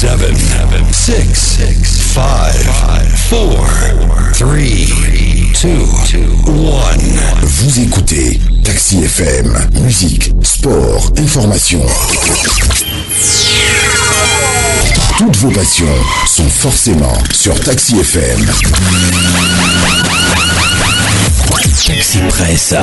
7, 6, 5, 4, 3, 2, 1. Vous écoutez Taxi FM, musique, sport, information. Toutes vos passions sont forcément sur Taxi FM. Taxi Presse.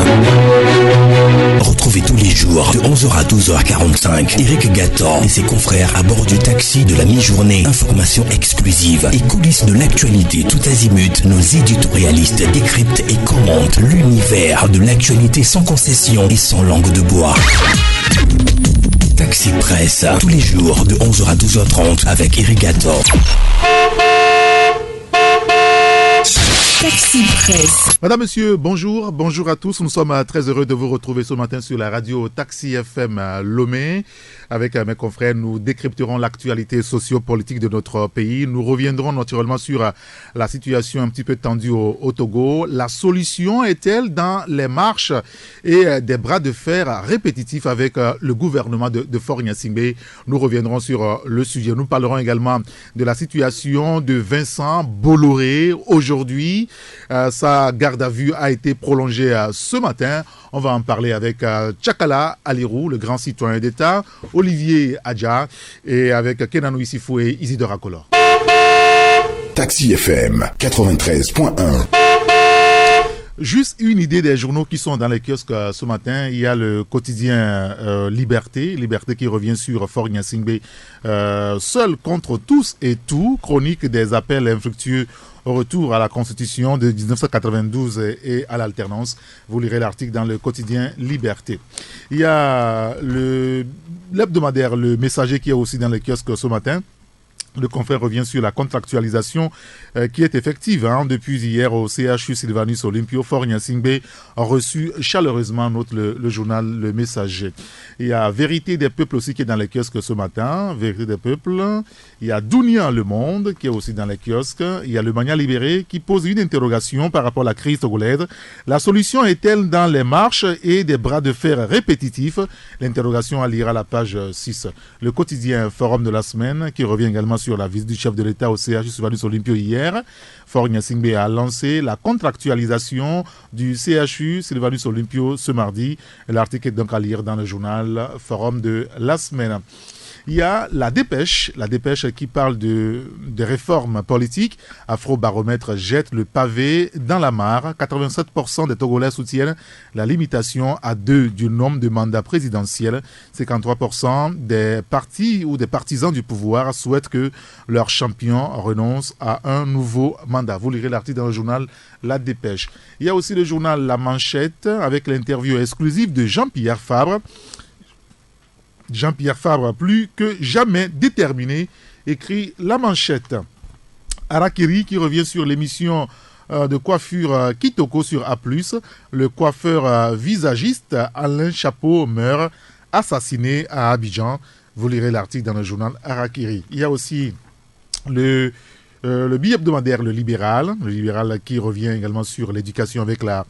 Retrouvez tous les jours de 11h à 12h45 Eric Gatan et ses confrères à bord du taxi de la mi-journée. Informations exclusives et coulisses de l'actualité tout azimut. Nos éditorialistes décryptent et commentent l'univers de l'actualité sans concession et sans langue de bois. Taxi Presse, tous les jours de 11h à 12h30 avec Eric Gatan. Taxi Presse. Madame, monsieur, bonjour. Bonjour à tous. Nous sommes très heureux de vous retrouver ce matin sur la radio Taxi FM Lomé. Avec mes confrères, nous décrypterons l'actualité socio-politique de notre pays. Nous reviendrons naturellement sur la situation un petit peu tendue au Togo. La solution est-elle dans les marches et des bras de fer répétitifs avec le gouvernement de Faure-Gnassingbé? Nous reviendrons sur le sujet. Nous parlerons également de la situation de Vincent Bolloré aujourd'hui. Sa garde à vue a été prolongée ce matin. On va en parler avec Tchakala Alirou, le grand citoyen d'État, Olivier Adja et avec Kenanou Issifou et Isidore Akolor. Taxi FM 93.1. Juste une idée des journaux qui sont dans les kiosques ce matin. Il y a le quotidien Liberté qui revient sur Faure-Gnassingbé. Seul contre tous et tout, chronique des appels infructueux au retour à la Constitution de 1992 et à l'alternance. Vous lirez l'article dans le quotidien Liberté. Il y a l'hebdomadaire Le Messager qui est aussi dans les kiosques ce matin. Le confrère revient sur la contractualisation qui est effective depuis hier au CHU Sylvanus Olympio. Faure-Gnassingbé a reçu chaleureusement le journal Le Messager. Il y a Vérité des peuples aussi qui est dans les kiosques ce matin. Vérité des peuples. Il y a Dounia Le Monde qui est aussi dans les kiosques. Il y a Le Mania Libéré qui pose une interrogation par rapport à la crise togolaise. La solution est-elle dans les marches et des bras de fer répétitifs? L'interrogation à lire à la page 6. Le quotidien Forum de la semaine qui revient également sur la visite du chef de l'État au CHU Sylvanus Olympio hier. Faure-Gnassingbé a lancé la contractualisation du CHU Sylvanus Olympio ce mardi. L'article est donc à lire dans le journal Forum de la semaine. Il y a la dépêche qui parle des réformes politiques. Afrobaromètre jette le pavé dans la mare. 87% des Togolais soutiennent la limitation à 2 du nombre de mandats présidentiels. 53% des partis ou des partisans du pouvoir souhaitent que leur champion renonce à un nouveau mandat. Vous lirez l'article dans le journal La Dépêche. Il y a aussi le journal La Manchette avec l'interview exclusive de Jean-Pierre Fabre. Jean-Pierre Fabre, plus que jamais déterminé, écrit La Manchette. Harakiri qui revient sur l'émission de coiffure Kitoko sur A+. Le coiffeur visagiste Alain Chapeau meurt, assassiné à Abidjan. Vous lirez l'article dans le journal Harakiri. Il y a aussi le billet hebdomadaire Le Libéral qui revient également sur l'éducation avec la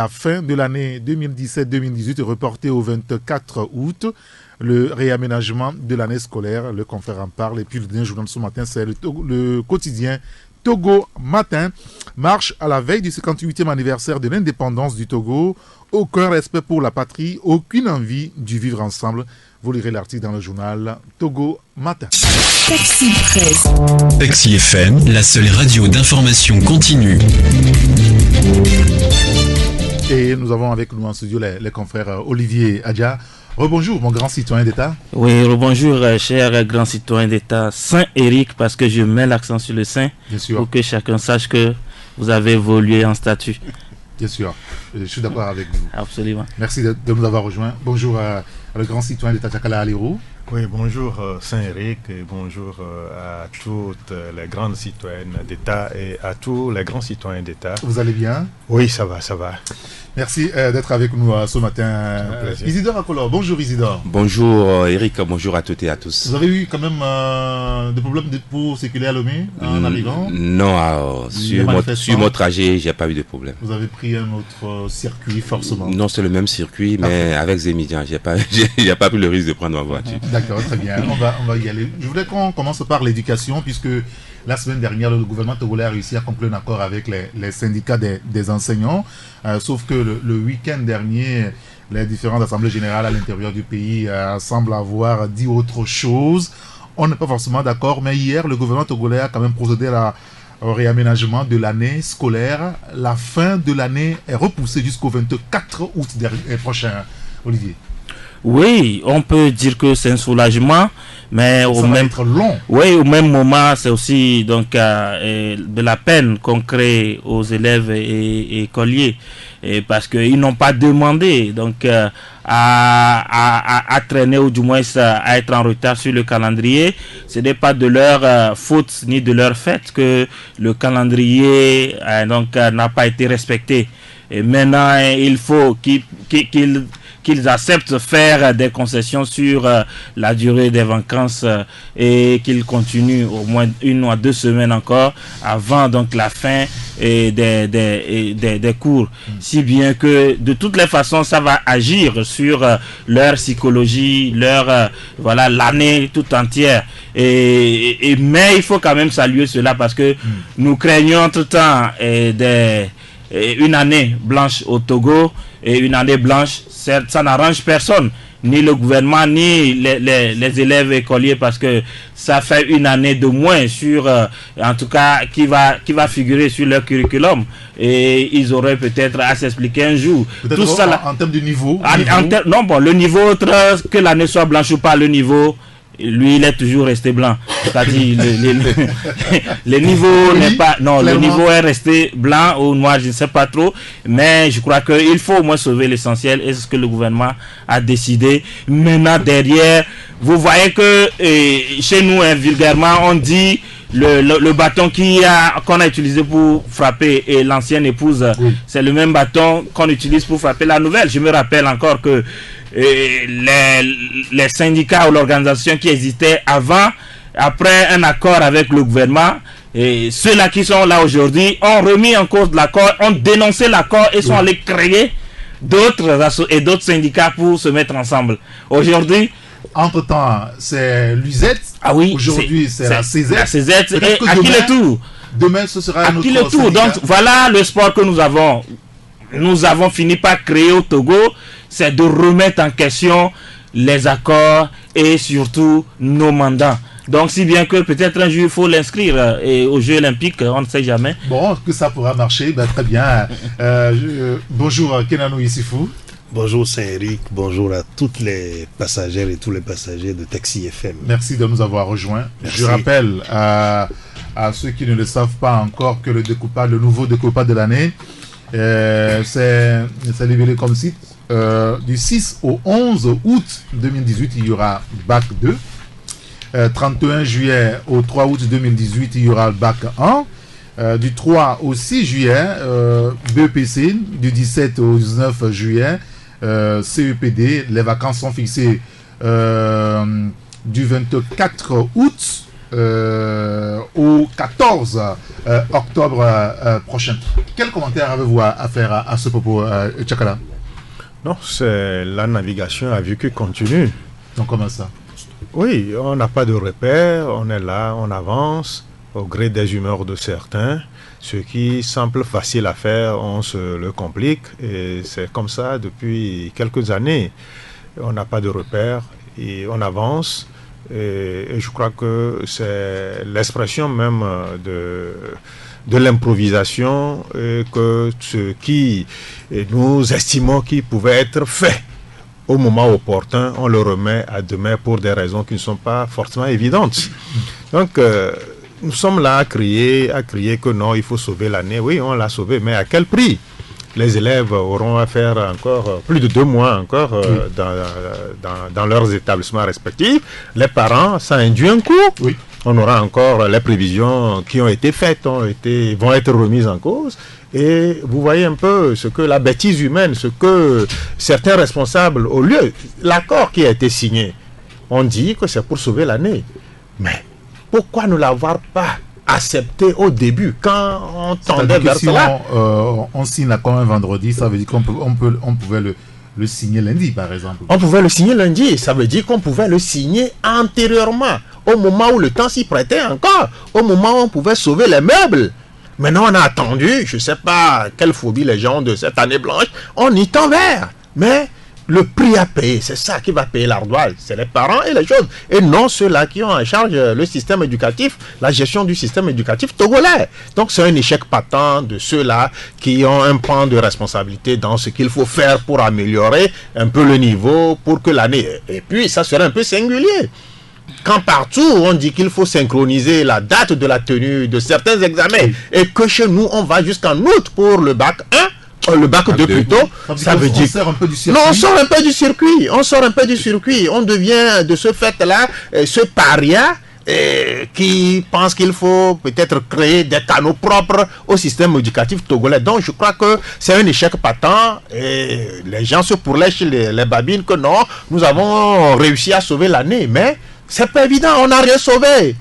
fin de l'année 2017-2018 reportée au 24 août. Le réaménagement de l'année scolaire, le confrère en parle. Et puis le dernier journal ce matin, c'est le quotidien Togo Matin. Marche à la veille du 58e anniversaire de l'indépendance du Togo. Aucun respect pour la patrie, aucune envie du vivre ensemble. Vous lirez l'article dans le journal Togo Matin. Taxi Presse. Taxi FM, la seule radio d'information continue. Et nous avons avec nous en studio les confrères Olivier Adja. Rebonjour mon grand citoyen d'État. Oui, rebonjour cher grand citoyen d'État Saint-Éric, parce que je mets l'accent sur le Saint. Bien sûr. Pour que chacun sache que vous avez évolué en statut. Bien sûr, je suis d'accord avec vous. Absolument. Merci de nous avoir rejoints. Bonjour à le grand citoyen d'État Tchakala Alirou. Oui, bonjour Saint-Éric et bonjour à toutes les grandes citoyennes d'État et à tous les grands citoyens d'État. Vous allez bien? Oui, ça va, ça va. Merci d'être avec nous ce matin. Isidore Akolo, bonjour Isidore. Bonjour Eric, bonjour à toutes et à tous. Vous avez eu quand même des problèmes pour circuler à Lomé en arrivant? Non, sur mon trajet, j'ai pas eu de problème. Vous avez pris un autre circuit forcément? Non, c'est le même circuit, mais avec Zémidian, j'ai pas pris le risque de prendre ma voiture. D'accord, très bien. On va y aller. Je voudrais qu'on commence par l'éducation, puisque la semaine dernière, le gouvernement togolais a réussi à conclure un accord avec les syndicats des enseignants, sauf que le week-end dernier, les différentes assemblées générales à l'intérieur du pays semblent avoir dit autre chose. On n'est pas forcément d'accord, mais hier, le gouvernement togolais a quand même procédé au réaménagement de l'année scolaire. La fin de l'année est repoussée jusqu'au 24 août prochain. Olivier. Oui, on peut dire que c'est un soulagement, mais au même moment, c'est aussi donc de la peine qu'on crée aux élèves et écoliers, parce qu'ils n'ont pas demandé donc à traîner ou du moins à être en retard sur le calendrier. Ce n'est pas de leur faute ni de leur fait que le calendrier n'a pas été respecté. Et maintenant, il faut qu'ils acceptent faire des concessions sur la durée des vacances et qu'ils continuent au moins 1 ou 2 semaines encore avant donc la fin des cours. Si bien que de toutes les façons ça va agir sur leur psychologie, l'année tout entière. Mais il faut quand même saluer cela parce que nous craignons entre-temps une année blanche au Togo, et une année blanche, ça n'arrange personne, ni le gouvernement, ni les élèves écoliers, parce que ça fait une année de moins sur, en tout cas, qui va figurer sur leur curriculum, et ils auraient peut-être à s'expliquer un jour. Tout ça en termes de niveau. Le niveau, que l'année soit blanche ou pas, le niveau. Lui, il est toujours resté blanc. C'est-à-dire, le niveau n'est pas. Non, clairement. Le niveau est resté blanc ou noir, je ne sais pas trop. Mais je crois qu'il faut au moins sauver l'essentiel. Et c'est ce que le gouvernement a décidé. Maintenant, derrière, vous voyez que chez nous, vulgairement, on dit le bâton qu'on a utilisé pour frapper et l'ancienne épouse, c'est le même bâton qu'on utilise pour frapper la nouvelle. Je me rappelle encore que les syndicats ou l'organisation qui existait avant, après un accord avec le gouvernement, et ceux-là qui sont là aujourd'hui ont remis en cause l'accord, ont dénoncé l'accord et sont allés créer d'autres syndicats pour se mettre ensemble. Aujourd'hui, entre-temps, c'est l'UZ. Ah oui, aujourd'hui, c'est la CZ. La CZ et à qui le tour? Demain, ce sera un autre syndicat. Donc, voilà le sport que nous avons. Nous avons fini par créer au Togo, c'est de remettre en question les accords et surtout nos mandats. Donc, si bien que peut-être un jour il faut l'inscrire aux Jeux Olympiques, on ne sait jamais. Bon, que ça pourra marcher, très bien. Bonjour Kenano Issifou. Bonjour Saint-Éric, bonjour à toutes les passagères et tous les passagers de Taxi FM. Merci de nous avoir rejoints. Merci. Je rappelle à ceux qui ne le savent pas encore que le nouveau découpage de l'année, c'est révélé comme site. Du 6 au 11 août 2018, il y aura Bac 2. 31 juillet au 3 août 2018, il y aura le Bac 1. Du 3 au 6 juillet, BEPC. Du 17 au 19 juillet, CEPD. Les vacances sont fixées du 24 août au 14 octobre prochain. Quel commentaire avez-vous à faire à ce propos, Tchakala? Non, c'est la navigation à vue qui continue. Donc comment ça? Oui, on n'a pas de repères, on est là, on avance au gré des humeurs de certains. Ce qui semble facile à faire, on se le complique, et c'est comme ça depuis quelques années. On n'a pas de repères et on avance, et je crois que c'est l'expression même de l'improvisation, que ce qui nous estimons qui pouvait être fait au moment opportun, on le remet à demain pour des raisons qui ne sont pas forcément évidentes. Donc, nous sommes là à crier que non, il faut sauver l'année. Oui, on l'a sauvée, mais à quel prix? Les élèves auront à faire encore plus de 2 mois encore dans leurs établissements respectifs. Les parents, ça induit un coût. Oui. on aura encore les prévisions qui ont été faites, vont être remises en cause. Et vous voyez un peu ce que la bêtise humaine, ce que certains responsables, au lieu, l'accord qui a été signé, on dit que c'est pour sauver l'année. Mais pourquoi ne l'avoir pas accepté au début, quand on tendait vers cela? On signe l'accord un vendredi, ça veut dire qu'on pouvait le signer lundi, par exemple. On pouvait le signer lundi, ça veut dire qu'on pouvait le signer antérieurement, au moment où le temps s'y prêtait encore, au moment où on pouvait sauver les meubles. Maintenant, on a attendu, je ne sais pas quelle phobie les gens ont de cette année blanche, on y tend vers. Mais le prix à payer, c'est ça qui va payer l'ardoise, c'est les parents et les choses, et non ceux-là qui ont en charge le système éducatif, la gestion du système éducatif togolais. Donc c'est un échec patent de ceux-là qui ont un pan de responsabilité dans ce qu'il faut faire pour améliorer un peu le niveau, pour que l'année... Et puis ça serait un peu singulier. Quand partout on dit qu'il faut synchroniser la date de la tenue de certains examens, et que chez nous on va jusqu'en août pour le bac 1, le bac 2 plutôt, ça veut dire... On sort un peu du circuit. Non, on sort un peu du circuit. On sort un peu du circuit. On devient de ce fait-là ce paria qui pense qu'il faut peut-être créer des canaux propres au système éducatif togolais. Donc je crois que c'est un échec patent et les gens se pourlèchent les babines que non, nous avons réussi à sauver l'année. Mais c'est pas évident, on n'a rien sauvé.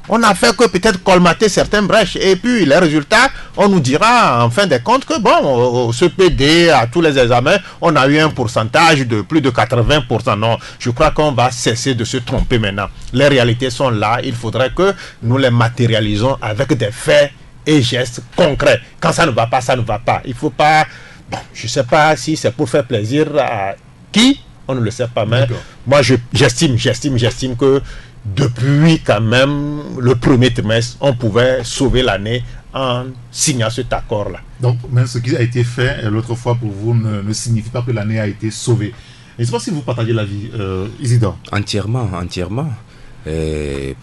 On n'a fait que peut-être colmater certaines brèches. Et puis, les résultats, on nous dira en fin de compte que, bon, au CPD, à tous les examens, on a eu un pourcentage de plus de 80%. Non, je crois qu'on va cesser de se tromper maintenant. Les réalités sont là. Il faudrait que nous les matérialisons avec des faits et gestes concrets. Quand ça ne va pas, ça ne va pas. Il ne faut pas... Bon, je ne sais pas si c'est pour faire plaisir à qui, on ne le sait pas. Mais moi, j'estime que depuis quand même le premier trimestre, on pouvait sauver l'année en signant cet accord-là. Donc, même ce qui a été fait l'autre fois pour vous ne signifie pas que l'année a été sauvée. Je ne sais pas si vous partagez l'avis, Isidore. Entièrement.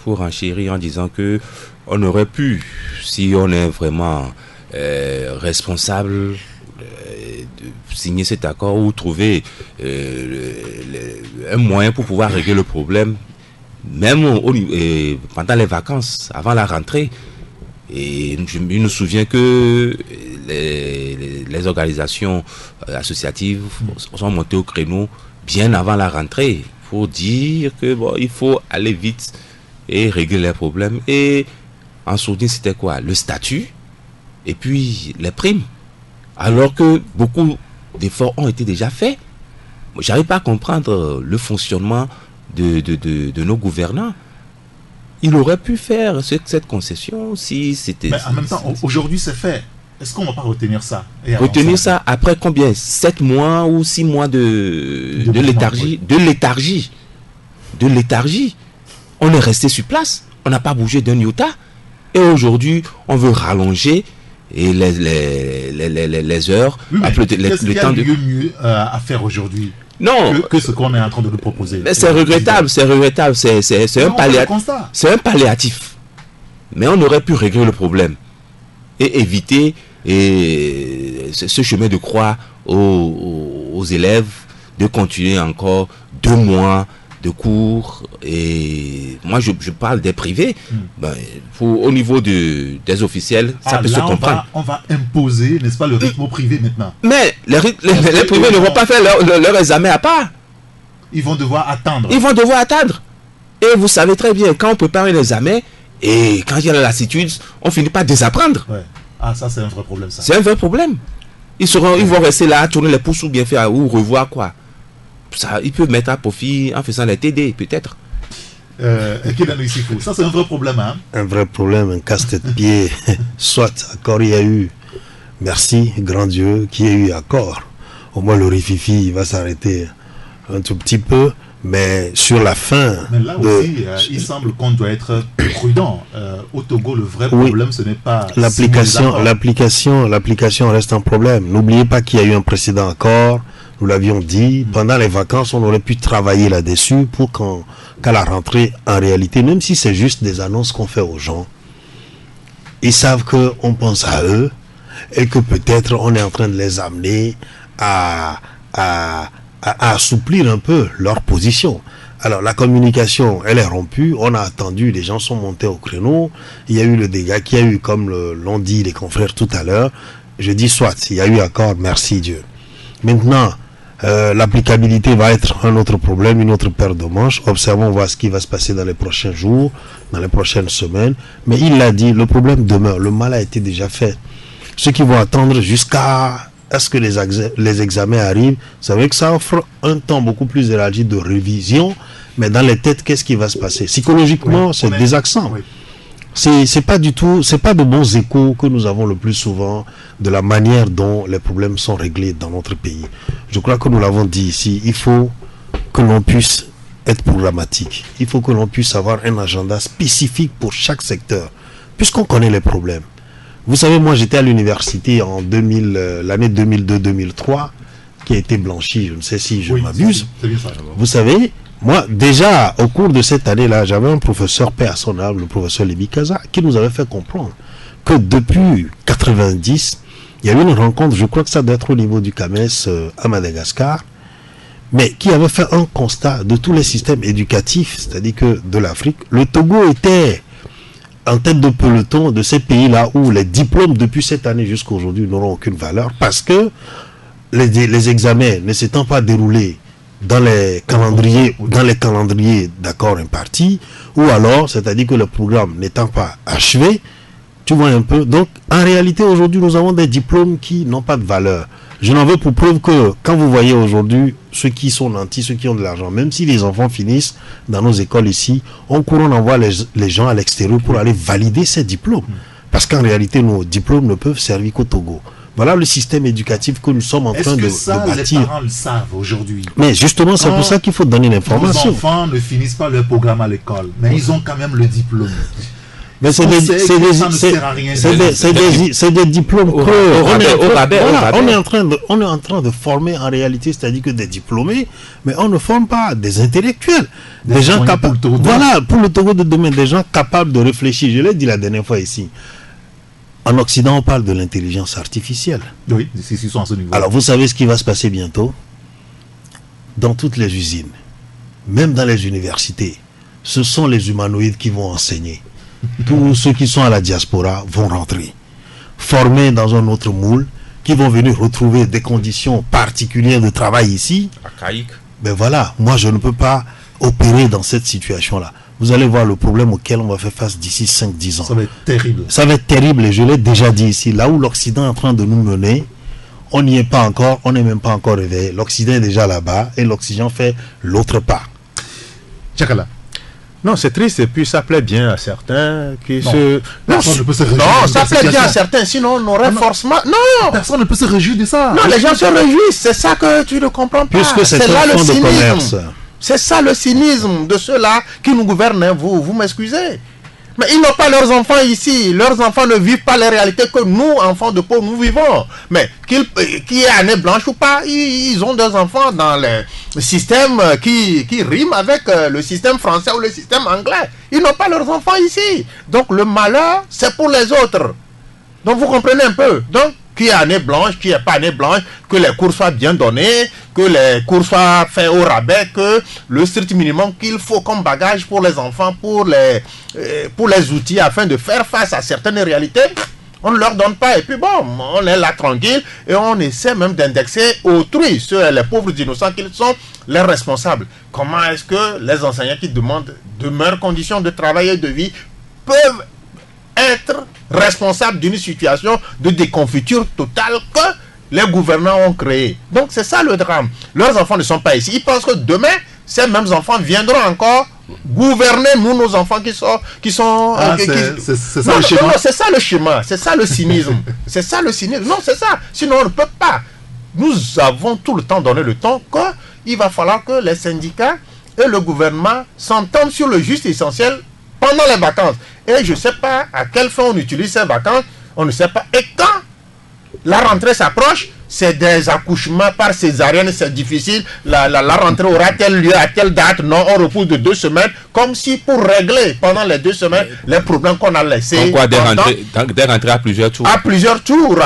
Pour enchérir en disant que on aurait pu, si on est vraiment responsable, de signer cet accord ou trouver un moyen pour pouvoir régler le problème. Même pendant les vacances, avant la rentrée, et je me souviens que les organisations associatives sont montées au créneau bien avant la rentrée pour dire que bon, il faut aller vite et régler les problèmes. Et en sourdine, c'était quoi? Le statut et puis les primes. Alors que beaucoup d'efforts ont été déjà faits. J'arrive pas à comprendre le fonctionnement de nos gouvernants. Il aurait pu faire cette concession si c'était... Mais en même temps, aujourd'hui c'est fait. Est-ce qu'on ne va pas retenir ça? Retenir ça après combien? 7 mois ou 6 mois de léthargie, oui. De léthargie. On est resté sur place. On n'a pas bougé d'un iota. Et aujourd'hui, on veut rallonger et les heures. Oui, qu'est-ce qu'il y a de mieux à faire aujourd'hui? Non, que ce qu'on est en train de nous proposer. Mais c'est regrettable. C'est un palliatif. Mais on aurait pu régler le problème et éviter ce chemin de croix aux élèves de continuer encore 2 mois de cours. Et moi je parle des privés. Au niveau des officiels, ça peut se comprendre. On va imposer, n'est-ce pas, le rythme privé maintenant. Mais les privés ne vont pas faire leur examen à part. Ils vont devoir attendre. Et vous savez très bien, quand on prépare un examen et quand il y a la lassitude, on finit par désapprendre. Ouais. Ah, ça c'est un vrai problème, ça. C'est un vrai problème. Ils vont rester là, tourner les pouces ou bien faire ou revoir quoi. Ça, ils peuvent mettre à profit en faisant les TD, peut-être. Ça, c'est un vrai problème. Hein? Un vrai problème, un casse-tête-pied. Soit, accord, il y a eu. Merci, grand Dieu, qu'il y ait eu accord. Au moins, le rififi va s'arrêter un tout petit peu. Mais sur la fin... Mais là aussi, il semble qu'on doit être prudent. Au Togo, le vrai problème, ce n'est pas... L'application reste un problème. N'oubliez pas qu'il y a eu un précédent accord. Nous l'avions dit, pendant les vacances, on aurait pu travailler là-dessus pour qu'à la rentrée, en réalité, même si c'est juste des annonces qu'on fait aux gens, ils savent qu'on pense à eux et que peut-être on est en train de les amener à assouplir un peu leur position. Alors, la communication, elle est rompue. On a attendu, les gens sont montés au créneau. Il y a eu le dégât qu'il y a eu, comme l'ont dit les confrères tout à l'heure. Je dis soit, il y a eu accord, merci Dieu. Maintenant, l'applicabilité va être un autre problème, une autre paire de manches. Observons voir ce qui va se passer dans les prochains jours, dans les prochaines semaines. Mais il l'a dit, le problème demeure. Le mal a été déjà fait. Ceux qui vont attendre jusqu'à ce que les examens arrivent, vous savez que ça offre un temps beaucoup plus élargi de révision. Mais dans les têtes, qu'est-ce qui va se passer? Psychologiquement, c'est des accents. Oui. C'est pas du tout, c'est pas de bons échos que nous avons le plus souvent de la manière dont les problèmes sont réglés dans notre pays. Je crois que nous l'avons dit ici, il faut que l'on puisse être programmatique. Il faut que l'on puisse avoir un agenda spécifique pour chaque secteur, puisqu'on connaît les problèmes. Vous savez, moi j'étais à l'université en l'année 2002-2003, qui a été blanchie, je ne sais si je m'abuse. Vous savez, moi, déjà, au cours de cette année-là, j'avais un professeur, paix à son âme, le professeur Lévi Kaza, qui nous avait fait comprendre que depuis 90, il y a eu une rencontre, je crois que ça doit être au niveau du CAMES à Madagascar, mais qui avait fait un constat de tous les systèmes éducatifs, c'est-à-dire que de l'Afrique. Le Togo était en tête de peloton de ces pays-là où les diplômes depuis cette année jusqu'à aujourd'hui n'auront aucune valeur parce que les examens ne s'étant pas déroulés dans les calendriers d'accord impartis, ou alors, c'est-à-dire que le programme n'étant pas achevé, tu vois un peu. Donc, en réalité, aujourd'hui, nous avons des diplômes qui n'ont pas de valeur. Je n'en veux pour preuve que, quand vous voyez aujourd'hui, ceux qui sont nantis, ceux qui ont de l'argent, même si les enfants finissent dans nos écoles ici, on envoie les gens à l'extérieur pour aller valider ces diplômes. Parce qu'en réalité, nos diplômes ne peuvent servir qu'au Togo. Voilà le système éducatif que nous sommes en train de bâtir. Les parents le savent aujourd'hui. Mais justement, c'est pour ça qu'il faut donner l'information. Les enfants ne finissent pas leur programme à l'école, mais ils ont quand même le diplôme. Mais c'est des diplômes creux. On est en train de former en réalité, c'est-à-dire que des diplômés, mais on ne forme pas des intellectuels. Des gens capables. Voilà, pour le Togo de demain, des gens capables de réfléchir. Je l'ai dit la dernière fois ici. En Occident, on parle de l'intelligence artificielle. Oui, ils sont à ce niveau. Alors, vous savez ce qui va se passer bientôt? Dans toutes les usines, même dans les universités, ce sont les humanoïdes qui vont enseigner. Tous ceux qui sont à la diaspora vont rentrer, formés dans un autre moule, qui vont venir retrouver des conditions particulières de travail ici. Archaïque. Ben voilà, moi je ne peux pas opérer dans cette situation-là. Vous allez voir le problème auquel on va faire face d'ici 5-10 ans. Ça va être terrible. Ça va être terrible et je l'ai déjà dit ici. Là où l'Occident est en train de nous mener, on n'y est pas encore, on n'est même pas encore réveillé. L'Occident est déjà là-bas et l'Occident fait l'autre part. Tchakala. Non, c'est triste et puis ça plaît bien à certains qui Personne ne peut se réjouir. Non, ça plaît bien à certains, sinon on aurait forcément... Non, personne ne peut se réjouir de ça. Non, les gens se réjouissent, c'est ça que tu ne comprends pas. Puisque c'est là le cynisme. Commerce. C'est ça le cynisme de ceux-là qui nous gouvernent, vous m'excusez. Mais ils n'ont pas leurs enfants ici. Leurs enfants ne vivent pas les réalités que nous, enfants de pauvres, nous vivons. Mais qu'il y ait année blanche ou pas, ils ont des enfants dans le système qui rime avec le système français ou le système anglais. Ils n'ont pas leurs enfants ici. Donc le malheur, c'est pour les autres. Donc vous comprenez un peu. Donc, qui est année blanche, qui n'est pas année blanche, que les cours soient bien donnés, que les cours soient faits au rabais, que le strict minimum qu'il faut comme bagage pour les enfants, pour les outils afin de faire face à certaines réalités, on ne leur donne pas. Et puis bon, on est là tranquille et on essaie même d'indexer autrui, ceux les pauvres innocents qu'ils sont les responsables. Comment est-ce que les enseignants qui demandent de meilleures conditions de travail et de vie peuvent être responsables d'une situation de déconfiture totale que les gouvernants ont créée. Donc c'est ça le drame. Leurs enfants ne sont pas ici. Ils pensent que demain, ces mêmes enfants viendront encore gouverner nous, nos enfants qui sont... c'est ça le schéma. Non, c'est ça le schéma. C'est ça le cynisme. C'est ça le cynisme. Non, c'est ça. Sinon, on ne peut pas. Nous avons tout le temps donné le temps qu'il va falloir que les syndicats et le gouvernement s'entendent sur le juste essentiel pendant les vacances. Et je ne sais pas à quelle fin on utilise ces vacances, on ne sait pas. Et quand la rentrée s'approche, c'est des accouchements par césarienne, c'est difficile. La rentrée aura-t-elle lieu à telle date? Non, on repousse de 2 semaines, comme si pour régler pendant les 2 semaines les problèmes qu'on a laissés. Pourquoi des rentrées à plusieurs tours? À plusieurs tours.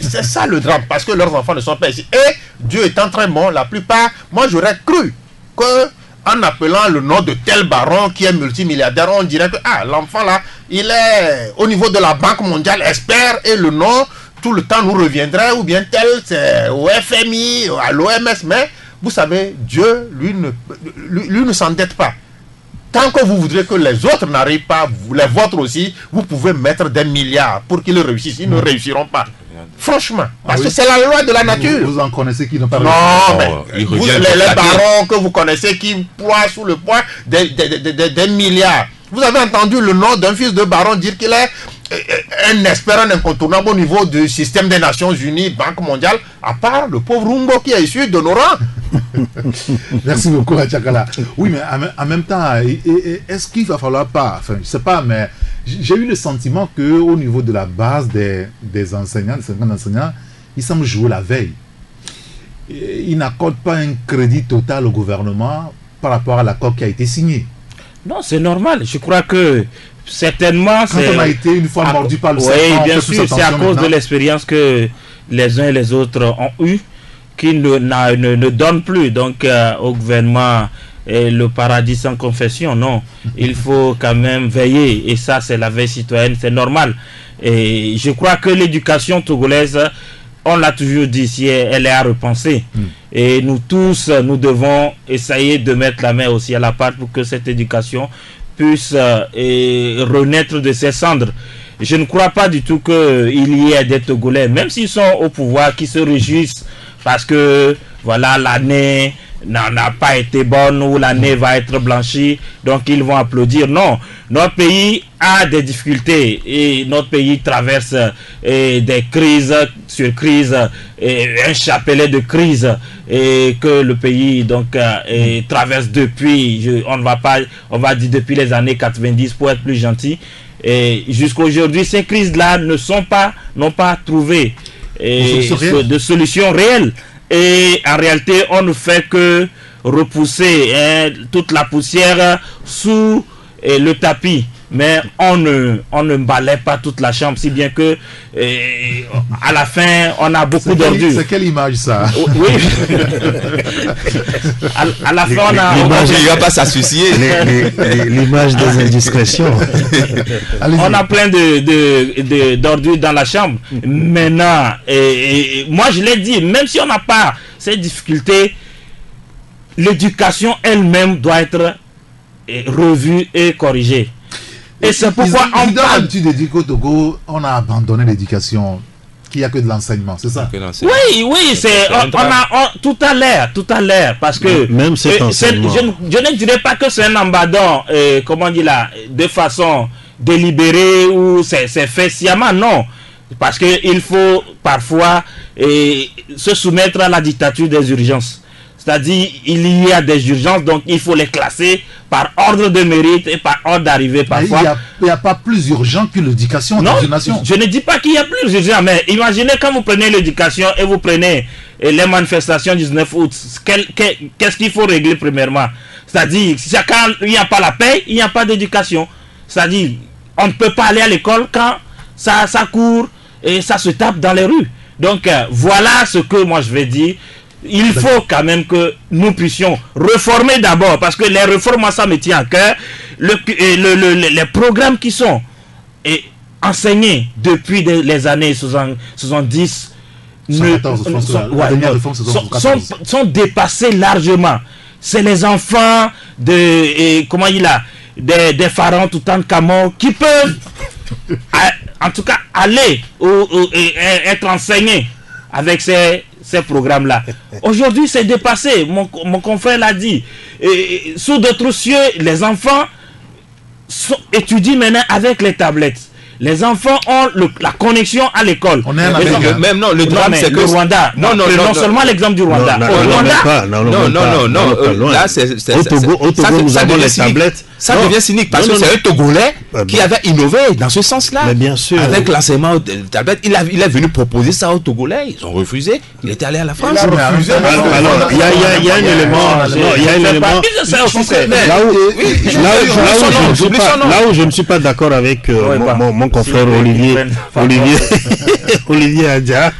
C'est ça le drame, parce que leurs enfants ne sont pas ici. Et Dieu étant très bon, la plupart, moi j'aurais cru que en appelant le nom de tel baron qui est multimilliardaire, on dirait que l'enfant là, il est au niveau de la Banque mondiale expert et le nom tout le temps nous reviendrait, ou bien tel c'est au FMI, à l'OMS. Mais vous savez, Dieu lui ne s'endette pas. Tant que vous voudrez que les autres n'arrivent pas, les vôtres aussi, vous pouvez mettre des milliards pour qu'ils réussissent. Ils ne réussiront pas. Franchement, parce que c'est la loi de la nature. Vous en connaissez qui n'ont pas réussi. Non, mais les barons que vous connaissez qui ploient sous le poids des milliards. Vous avez entendu le nom d'un fils de baron dire qu'il est un expert, un incontournable au niveau du système des Nations Unies, Banque mondiale, à part le pauvre Rumbo qui est issu de nos rangs. Merci beaucoup, Tchakala. Oui, mais en même temps, est-ce qu'il va falloir pas, enfin, je sais pas, mais j'ai eu le sentiment qu'au niveau de la base des enseignants, des 50 enseignants, ils semblent jouer la veille. Ils n'accordent pas un crédit total au gouvernement par rapport à l'accord qui a été signé. Non, c'est normal. Je crois que certainement... Quand on a été une fois mordu par le serpent, oui, bien sûr, c'est à cause de l'expérience que les uns et les autres ont eu qui ne donnent plus donc au gouvernement le paradis sans confession. Non, il faut quand même veiller, et ça c'est la veille citoyenne, c'est normal. Et je crois que l'éducation togolaise, on l'a toujours dit ici, elle est à repenser. Et nous tous, nous devons essayer de mettre la main aussi à la pâte pour que cette éducation puisse renaître de ses cendres. Je ne crois pas du tout qu'il y ait des Togolais, même s'ils sont au pouvoir, qui se réjouissent parce que voilà, l'année n'a pas été bonne ou l'année va être blanchie, donc ils vont applaudir. Non, notre pays a des difficultés et notre pays traverse des crises sur crises, un chapelet de crises et que le pays donc traverse depuis, on va dire depuis les années 90 pour être plus gentil. Et jusqu'à aujourd'hui, ces crises-là n'ont pas trouvé de solution réelle. Et en réalité, on ne fait que repousser toute la poussière sous le tapis. Mais on ne balaie pas toute la chambre, si bien que à la fin, on a beaucoup d'ordures. C'est quelle image ça? Oui. à la fin, on a... Il ne va pas s'associer. L'image des indiscrétions. On a plein d'ordures dans la chambre. Maintenant, moi je l'ai dit, même si on n'a pas ces difficultés, l'éducation elle-même doit être revue et corrigée. Et c'est pourquoi on parle... l'habitude de dire qu'au Togo, on a abandonné l'éducation, qu'il n'y a que de l'enseignement, c'est ça? Oui, c'est tout à l'air, parce que même cet enseignement. Je ne dirais pas que c'est un abandon, comment dire là, de façon délibérée ou c'est fait sciemment, non. Parce qu'il faut parfois se soumettre à la dictature des urgences. C'est-à-dire, il y a des urgences, donc il faut les classer par ordre de mérite et par ordre d'arrivée parfois. Il n'y a pas plus urgent que l'éducation dans une nation. Je ne dis pas qu'il y a plus urgent, mais imaginez quand vous prenez l'éducation et vous prenez les manifestations du 19 août, qu'est-ce qu'il faut régler premièrement? C'est-à-dire, quand il n'y a pas la paix, il n'y a pas d'éducation. C'est-à-dire, on ne peut pas aller à l'école quand ça court et ça se tape dans les rues. Donc, voilà ce que moi je vais dire. Il faut quand même que nous puissions réformer d'abord, parce que les réformes, ça me tient à cœur. Les programmes qui sont enseignés depuis les années 70 sont dépassés largement. C'est les enfants des pharaons Toutankhamon qui peuvent en tout cas aller être enseignés avec ces programmes-là. Aujourd'hui, c'est dépassé. Mon confrère l'a dit. Sous d'autres cieux, les enfants étudient maintenant avec les tablettes. Les enfants ont la connexion à l'école. On est même non, le drame c'est que le Rwanda. Non seulement l'exemple du Rwanda. Non. Là, au Togo, nous avons les tablettes. Ça devient cynique parce que c'est un Togolais qui avait innové dans ce sens-là. Mais bien sûr. Avec l'enseignement de tablettes, il est venu proposer ça aux Togolais. Ils ont refusé. Il était allé à la France. Alors, il y a un élément. Là où je ne suis pas d'accord avec mon confrère Olivier Adia,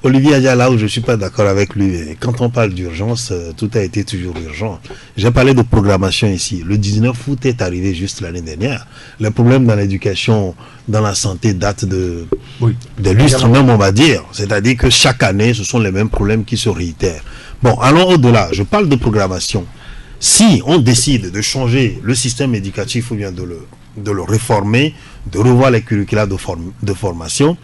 Olivier Adja, là où je ne suis pas d'accord avec lui, quand on parle d'urgence, tout a été toujours urgent. J'ai parlé de programmation ici. Le 19 août est arrivé juste l'année dernière. Les problèmes dans l'éducation, dans la santé datent des lustres même, on va dire. C'est-à-dire que chaque année, ce sont les mêmes problèmes qui se réitèrent. Bon, allons au-delà. Je parle de programmation. Si on décide de changer le système éducatif ou bien de le réformer, de revoir les curricula de formation,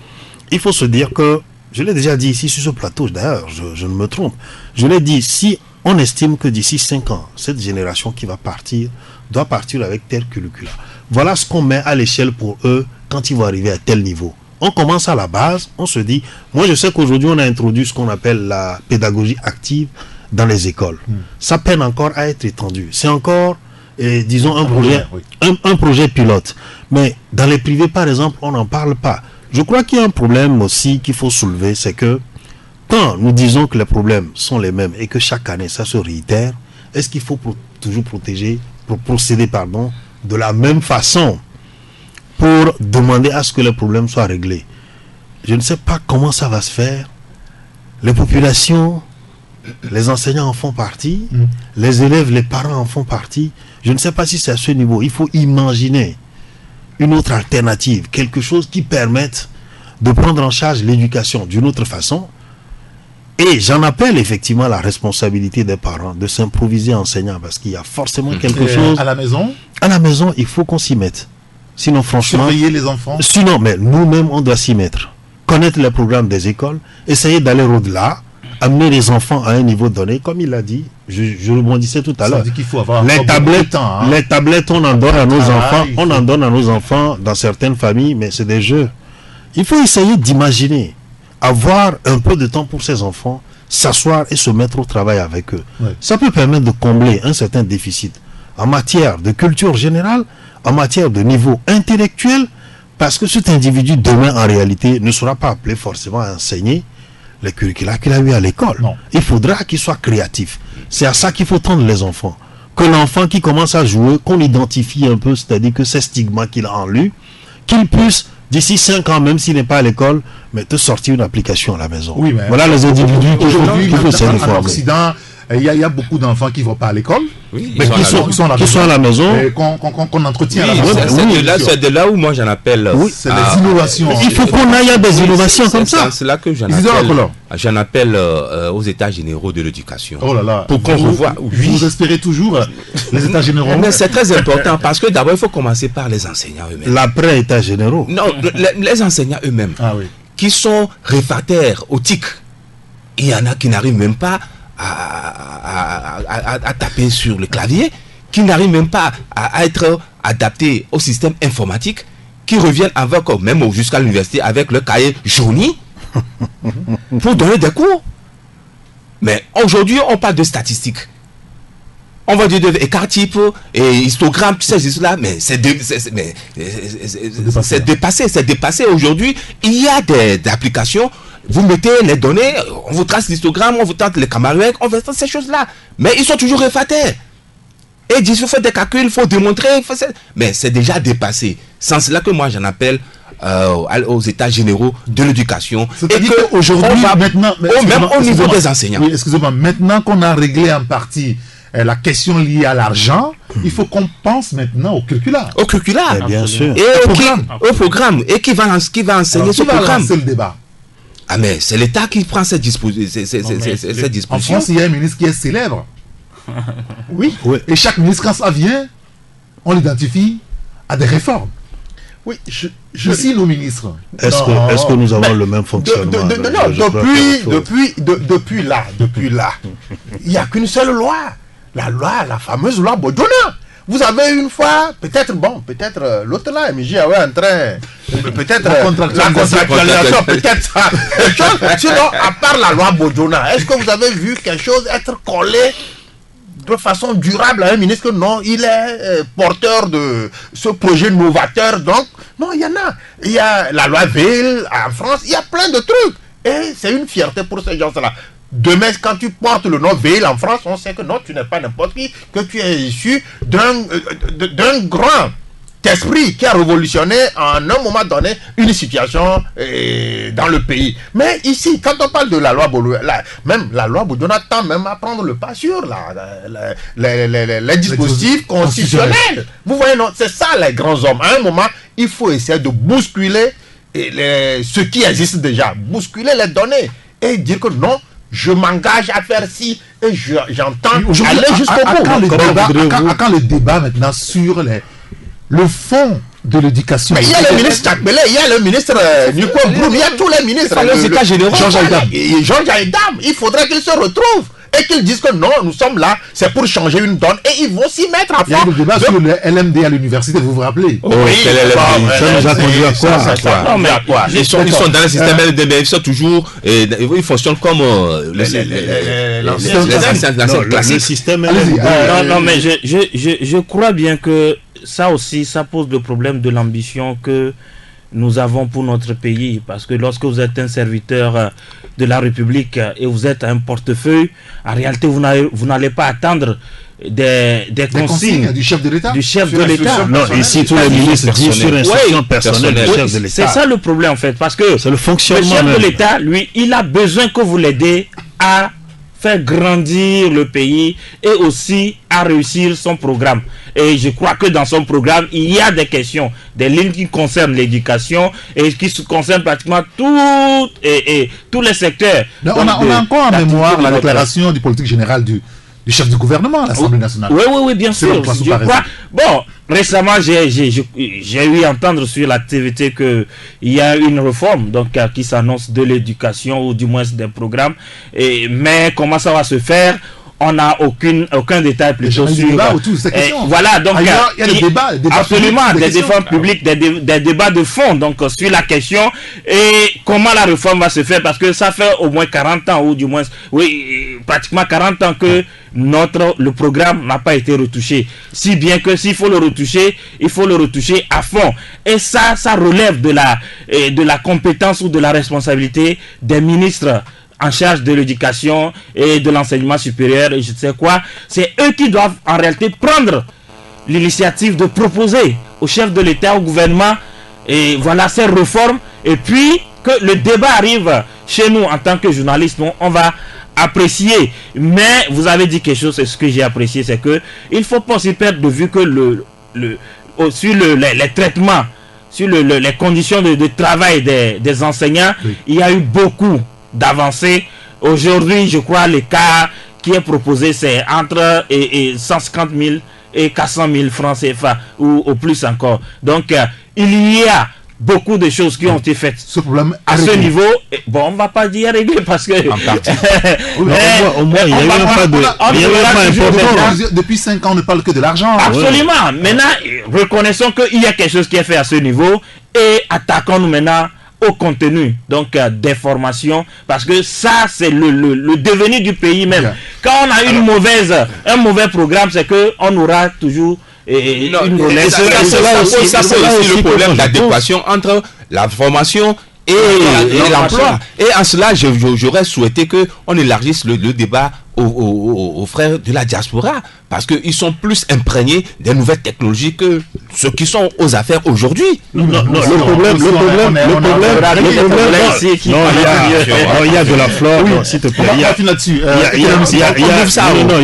il faut se dire que, je l'ai déjà dit ici sur ce plateau, d'ailleurs, je ne me trompe, je l'ai dit, si on estime que d'ici 5 ans, cette génération qui va partir, doit partir avec tel curricula. Voilà ce qu'on met à l'échelle pour eux quand ils vont arriver à tel niveau. On commence à la base, on se dit, moi je sais qu'aujourd'hui on a introduit ce qu'on appelle la pédagogie active dans les écoles. Ça peine encore à être étendu. C'est encore, disons, un projet pilote. Mais dans les privés, par exemple, on n'en parle pas. Je crois qu'il y a un problème aussi qu'il faut soulever, c'est que quand nous disons que les problèmes sont les mêmes et que chaque année ça se réitère, est-ce qu'il faut toujours procéder de la même façon pour demander à ce que les problèmes soient réglés? Je ne sais pas comment ça va se faire. Les populations, les enseignants en font partie, les élèves, les parents en font partie. Je ne sais pas si c'est à ce niveau. Il faut imaginer une autre alternative, quelque chose qui permette de prendre en charge l'éducation d'une autre façon. Et j'en appelle effectivement la responsabilité des parents de s'improviser enseignant, parce qu'il y a forcément quelque chose. À la maison, il faut qu'on s'y mette. Sinon, franchement, surveiller les enfants. Sinon, mais nous-mêmes, on doit s'y mettre. Connaître les programmes des écoles, essayer d'aller au-delà, amener les enfants à un niveau donné, comme il l'a dit, je rebondissais tout à l'heure. Ça dit qu'il faut avoir les tablettes, on en donne à nos enfants, on en donne à nos enfants dans certaines familles, mais c'est des jeux. Il faut essayer d'imaginer, avoir un peu de temps pour ces enfants, s'asseoir et se mettre au travail avec eux. Ouais. Ça peut permettre de combler un certain déficit en matière de culture générale, en matière de niveau intellectuel, parce que cet individu demain en réalité ne sera pas appelé forcément à enseigner les curricula qu'il a eu à l'école. Il faudra qu'il soit créatif. C'est à ça qu'il faut tendre les enfants. Que l'enfant qui commence à jouer, qu'on identifie un peu, c'est-à-dire que c'est stigma qu'il a en lui, qu'il puisse, d'ici 5 ans, même s'il n'est pas à l'école, mais te sortir une application à la maison. Oui, mais voilà les individus aujourd'hui, en Occident, il y a beaucoup d'enfants qui ne vont pas à l'école, mais qui sont à la maison, qu'on entretient à la maison. C'est de là où moi j'en appelle. C'est les innovations. Il faut qu'on aille à des innovations comme ça. C'est là que j'en appelle aux états généraux de l'éducation. Oh là là. Pour qu'on revoie. Vous espérez toujours les états généraux? Mais c'est très important parce que d'abord il faut commencer par les enseignants eux-mêmes. L'après-états généraux. Non, les enseignants eux-mêmes qui sont réfractaires aux TIC. Il y en a qui n'arrivent même pas à taper sur le clavier, qui n'arrivent même pas à être adaptés au système informatique, qui reviennent avec, même jusqu'à l'université, avec le cahier jauni pour donner des cours. Mais aujourd'hui, on parle de statistiques. On va dire de écart type et histogramme, tu sais, là, mais c'est dépassé. Aujourd'hui, il y a des applications. Vous mettez les données, on vous trace l'histogramme, on vous trace les camarades, on fait ces choses-là. Mais ils sont toujours réfractaires. Et ils disent, il faut faire des calculs, il faut démontrer. Mais c'est déjà dépassé. C'est cela que moi j'en appelle aux états généraux de l'éducation. C'est-à-dire qu'aujourd'hui, maintenant, même au niveau des enseignants. Oui, excusez-moi, maintenant qu'on a réglé en partie la question liée à l'argent, il faut qu'on pense maintenant au curricula. Au curricula, bien sûr. Et au programme. Et qui va enseigner ce programme. C'est le débat. Ah mais c'est l'État qui prend cette disposition. En France, il y a un ministre qui est célèbre. Oui. Et chaque ministre, quand ça vient, on l'identifie à des réformes. Oui, je cite nos ministres. Est-ce que nous avons le même fonctionnement? Depuis là, il n'y a qu'une seule loi. La fameuse loi Bodona. Vous avez une fois, peut-être l'autre là, MJ avait en train, peut-être la contractualisation, peut-être ça. Sinon, à part la loi Bodona, est-ce que vous avez vu quelque chose être collé de façon durable à un ministre? Non, il est porteur de ce projet novateur. Donc, non, il y en a. Il y a la loi Veil en France, il y a plein de trucs. Et c'est une fierté pour ces gens-là. Demain, quand tu portes le nom Veil en France, on sait que non, tu n'es pas n'importe qui, que tu es issu d'un grand esprit qui a révolutionné en un moment donné une situation dans le pays. Mais ici, quand on parle de la loi Boulou, même la loi Boulou, on attend même à prendre le pas sur les dispositifs constitutionnels. Vous voyez, non, c'est ça les grands hommes. À un moment, il faut essayer de bousculer ce qui existe déjà, bousculer les données et dire que non, je m'engage à faire ci et j'entends aller jusqu'au bout. Quand le débat maintenant sur le fond de l'éducation. Il y a le ministre Tchakbele, il y a le ministre Nico Broum, il y a tous les ministres. Les États généraux. Georges Aïdam, il faudrait qu'ils se retrouvent et qu'ils disent que non, nous sommes là, c'est pour changer une donne et ils vont s'y mettre à fond. Il y a le débat sur le LMD à l'université, vous vous rappelez? Oui, ça nous a conduit à quoi? Non, mais à quoi? Ils sont dans le système LMD, mais ils sont toujours, ils fonctionnent comme le système. Non, mais je crois bien que ça aussi, ça pose le problème de l'ambition que nous avons pour notre pays. Parce que lorsque vous êtes un serviteur de la République et vous êtes un portefeuille, en réalité, vous n'allez pas attendre des consignes du chef de l'État. Non, ici, tous les ministres disent sur instruction personnelle du chef de l'État. C'est ça le problème, en fait. Parce que c'est le fonctionnement chef de l'État, lui, il a besoin que vous l'aidez à faire grandir le pays et aussi à réussir son programme. Et je crois que dans son programme, il y a des questions, des lignes qui concernent l'éducation et qui concernent pratiquement tous les secteurs. On a encore en mémoire la déclaration du politique général du chef du gouvernement à l'Assemblée nationale. Oui, bien sûr. Je crois. Bon, récemment, j'ai eu à entendre sur la TVT qu'il y a une réforme qui s'annonce de l'éducation ou du moins des programmes. Mais comment ça va se faire? On n'a aucun détail plutôt sur. Voilà, donc il y a des débats absolument, des débats publics, des débats de fond donc sur la question et comment la réforme va se faire, parce que ça fait au moins 40 ans ou du moins pratiquement 40 ans que le programme n'a pas été retouché, si bien que s'il faut le retoucher, il faut le retoucher à fond, et ça relève de la compétence ou de la responsabilité des ministres en charge de l'éducation et de l'enseignement supérieur et je sais quoi. C'est eux qui doivent en réalité prendre l'initiative de proposer au chef de l'État, au gouvernement, et voilà ces réformes, et puis que le débat arrive chez nous en tant que journalistes, on va apprécier. Mais vous avez dit quelque chose, et ce que j'ai apprécié, c'est que il ne faut pas aussi perdre de vue que sur les traitements, sur les conditions de travail des enseignants, oui. Il y a eu beaucoup d'avancées. Aujourd'hui, je crois l'écart qui est proposé, c'est entre 150 000 et 400 000 francs CFA ou au plus encore. Donc, il y a beaucoup de choses qui ont été faites à ce niveau. Bon, on ne va pas dire régler parce que... Au moins, il n'y a pas de... Depuis 5 ans, on ne parle que de l'argent. Absolument. Ouais. Maintenant, reconnaissons qu'il y a quelque chose qui est fait à ce niveau et attaquons-nous maintenant au contenu des formations, parce que ça c'est le devenir du pays même. Yeah. Quand on a un mauvais programme, c'est que on aura toujours une relève. Ça c'est aussi le problème d'adéquation entre la formation et l'emploi. Et en cela, j'aurais souhaité qu'on élargisse le débat aux frères de la diaspora, parce qu'ils sont plus imprégnés des nouvelles technologies que ceux qui sont aux affaires aujourd'hui. Non, le problème, il y a de la flore, s'il te plaît. Il y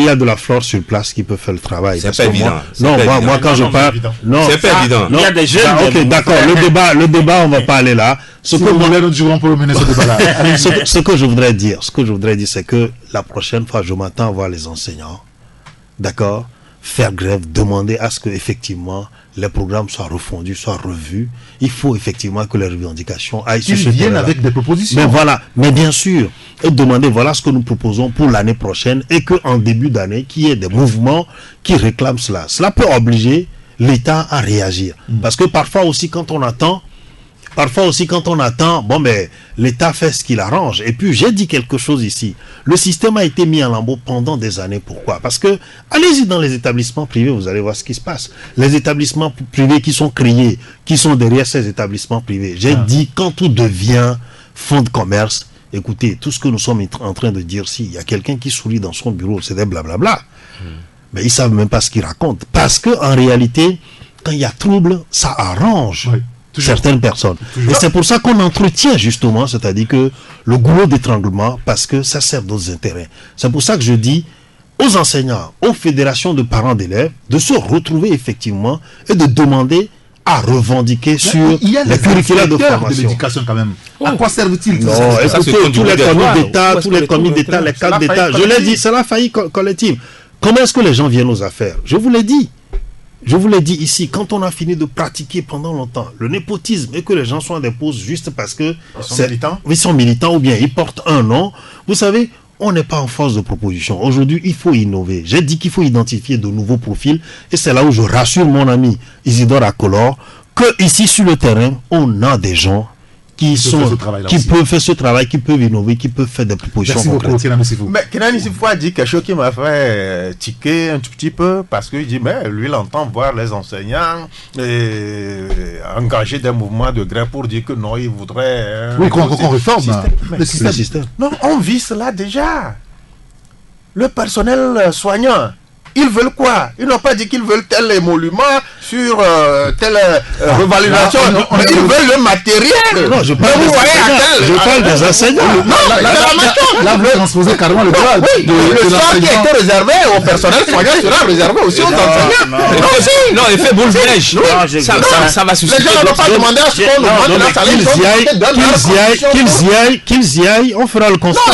a de la flore sur place qui peut faire le travail. C'est pas évident. Non, moi quand je parle, non, c'est pas évident. Il y a des jeunes. Ok, d'accord. Le débat, on va pas aller là. Ce que je voudrais dire, c'est que la prochaine fois, je m'attends à voir les enseignants, d'accord, faire grève, demander à ce que effectivement les programmes soient refondus, soient revus. Il faut effectivement que les revendications aillent sur ce terrain. Ils viennent avec des propositions. Mais voilà, mais bien sûr, et demander voilà ce que nous proposons pour l'année prochaine, et qu'en début d'année, qu'il y ait des mouvements qui réclament cela. Cela peut obliger l'État à réagir. Parce que parfois aussi quand on attend, bon ben, l'État fait ce qu'il arrange. Et puis, j'ai dit quelque chose ici. Le système a été mis en lambeaux pendant des années. Pourquoi? Parce que, allez-y dans les établissements privés, vous allez voir ce qui se passe. Les établissements privés qui sont créés, qui sont derrière ces établissements privés. J'ai dit, quand tout devient fonds de commerce, écoutez, tout ce que nous sommes en train de dire, s'il y a quelqu'un qui sourit dans son bureau, c'est des blablabla. Mais ils savent même pas ce qu'ils racontent. Parce que, en réalité, quand il y a trouble, ça arrange toujours. certaines personnes. Et c'est pour ça qu'on entretient justement, c'est-à-dire que le goulot d'étranglement, parce que ça sert d'autres intérêts. C'est pour ça que je dis aux enseignants, aux fédérations de parents d'élèves, de se retrouver effectivement et de demander à revendiquer sur les curricula de formation. l'éducation quand même. À quoi servent-ils Non, écoutez, tous les commis d'État, les cadres d'État, je l'ai dit, c'est la faillite collective. Comment est-ce que les gens viennent aux affaires? Je vous l'ai dit. Je vous l'ai dit ici, quand on a fini de pratiquer pendant longtemps le népotisme et que les gens sont à des postes juste parce que ils sont militants ou bien ils portent un nom, vous savez, on n'est pas en force de proposition. Aujourd'hui, il faut innover. J'ai dit qu'il faut identifier de nouveaux profils et c'est là où je rassure mon ami Isidore Akolor que ici sur le terrain, on a des gens qui peuvent faire ce travail, qui peuvent innover, qui peuvent faire des propositions concrètes. Mais Kenan Issifou a dit quelque chose qui m'a fait tiquer un tout petit peu parce qu'il dit, mais lui, il entend voir les enseignants engager des mouvements de grève pour dire que non, il voudrait... qu'on réforme le système. Non, on vit cela déjà. Le personnel soignant, ils veulent quoi? Ils n'ont pas dit qu'ils veulent tel émolument sur telle revalorisation. Mais ils veulent le matériel. Non, je parle des enseignants. Là, vous transposez carrément le droit. Le soir qui a été réservé au personnel soignant sera réservé aussi aux enseignants. Non, effet boule de neige. Ça va susciter. Les gens n'ont pas demandé à ce qu'on augmente la salaire. Qu'ils y aillent, on fera le constat.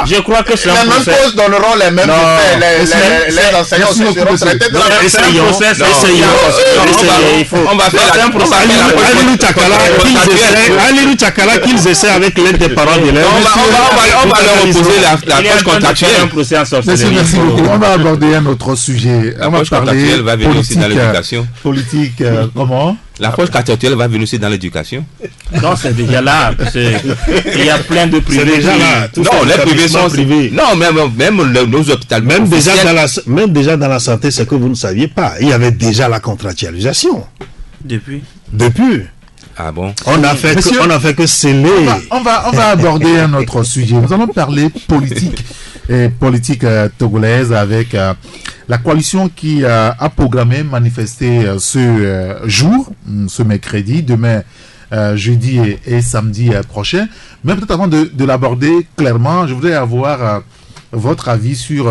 Je crois que c'est les mêmes causes donneront les mêmes effets. Les enseignants seront traités de la même essayons. On va faire un procès. Alilou Tchakala qu'ils essaient avec l'aide des parents d'élèves. On va leur opposer l'approche contractuelle. Merci beaucoup. On va aborder un autre sujet. L'approche contractuelle va venir aussi dans l'éducation. Politique, comment? L'approche contractuelle va venir aussi dans l'éducation. Non, c'est déjà là. Il y a plein de privés. C'est déjà là. Non, les privés sont privés. Non, même nos hôpitaux. Même déjà dans la santé, c'est que vous ne saviez pas. Il y avait déjà la contractualisation. Depuis. Ah bon? On a fait que sceller. On va aborder un autre sujet. Nous allons parler politique togolaise avec la coalition qui a programmé manifester ce jour, ce mercredi, demain, jeudi et samedi prochain. Mais peut-être avant de l'aborder clairement, je voudrais avoir votre avis sur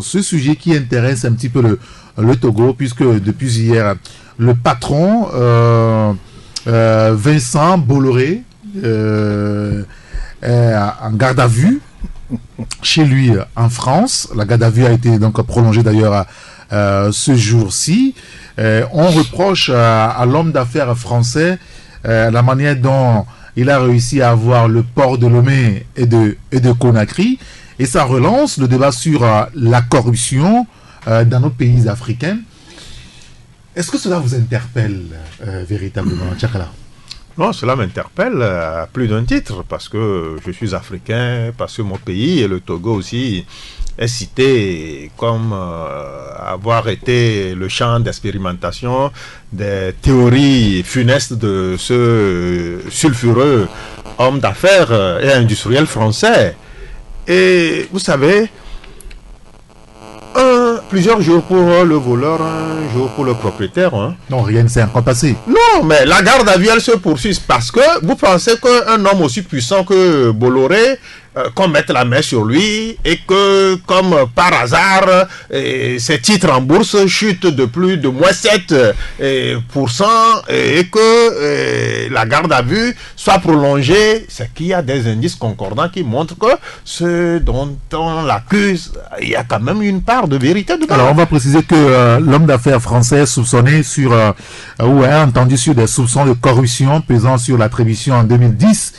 ce sujet qui intéresse un petit peu le Togo, puisque depuis hier, le patron Vincent Bolloré est en garde à vue chez lui en France. La garde à vue a été donc prolongée d'ailleurs ce jour-ci. On reproche à l'homme d'affaires français la manière dont il a réussi à avoir le port de Lomé et de Conakry. Et ça relance le débat sur la corruption dans nos pays africains. Est-ce que cela vous interpelle véritablement, Tchakala? Non, cela m'interpelle à plus d'un titre, parce que je suis africain, parce que mon pays, et le Togo aussi, est cité comme avoir été le champ d'expérimentation des théories funestes de ce sulfureux homme d'affaires et industriel français. Et vous savez, plusieurs jours pour le voleur, un jour pour le propriétaire. Non, rien ne s'est encore passé. Non, mais la garde à vue, elle se poursuit parce que vous pensez qu'un homme aussi puissant que Bolloré, qu'on mette la main sur lui et que, comme par hasard, ses titres en bourse chutent de plus de moins 7% et que la garde à vue soit prolongée, c'est qu'il y a des indices concordants qui montrent que ce dont on l'accuse, il y a quand même une part de vérité dedans. Alors, on va préciser que l'homme d'affaires français est soupçonné ou a entendu sur des soupçons de corruption pesant sur l'attribution en 2010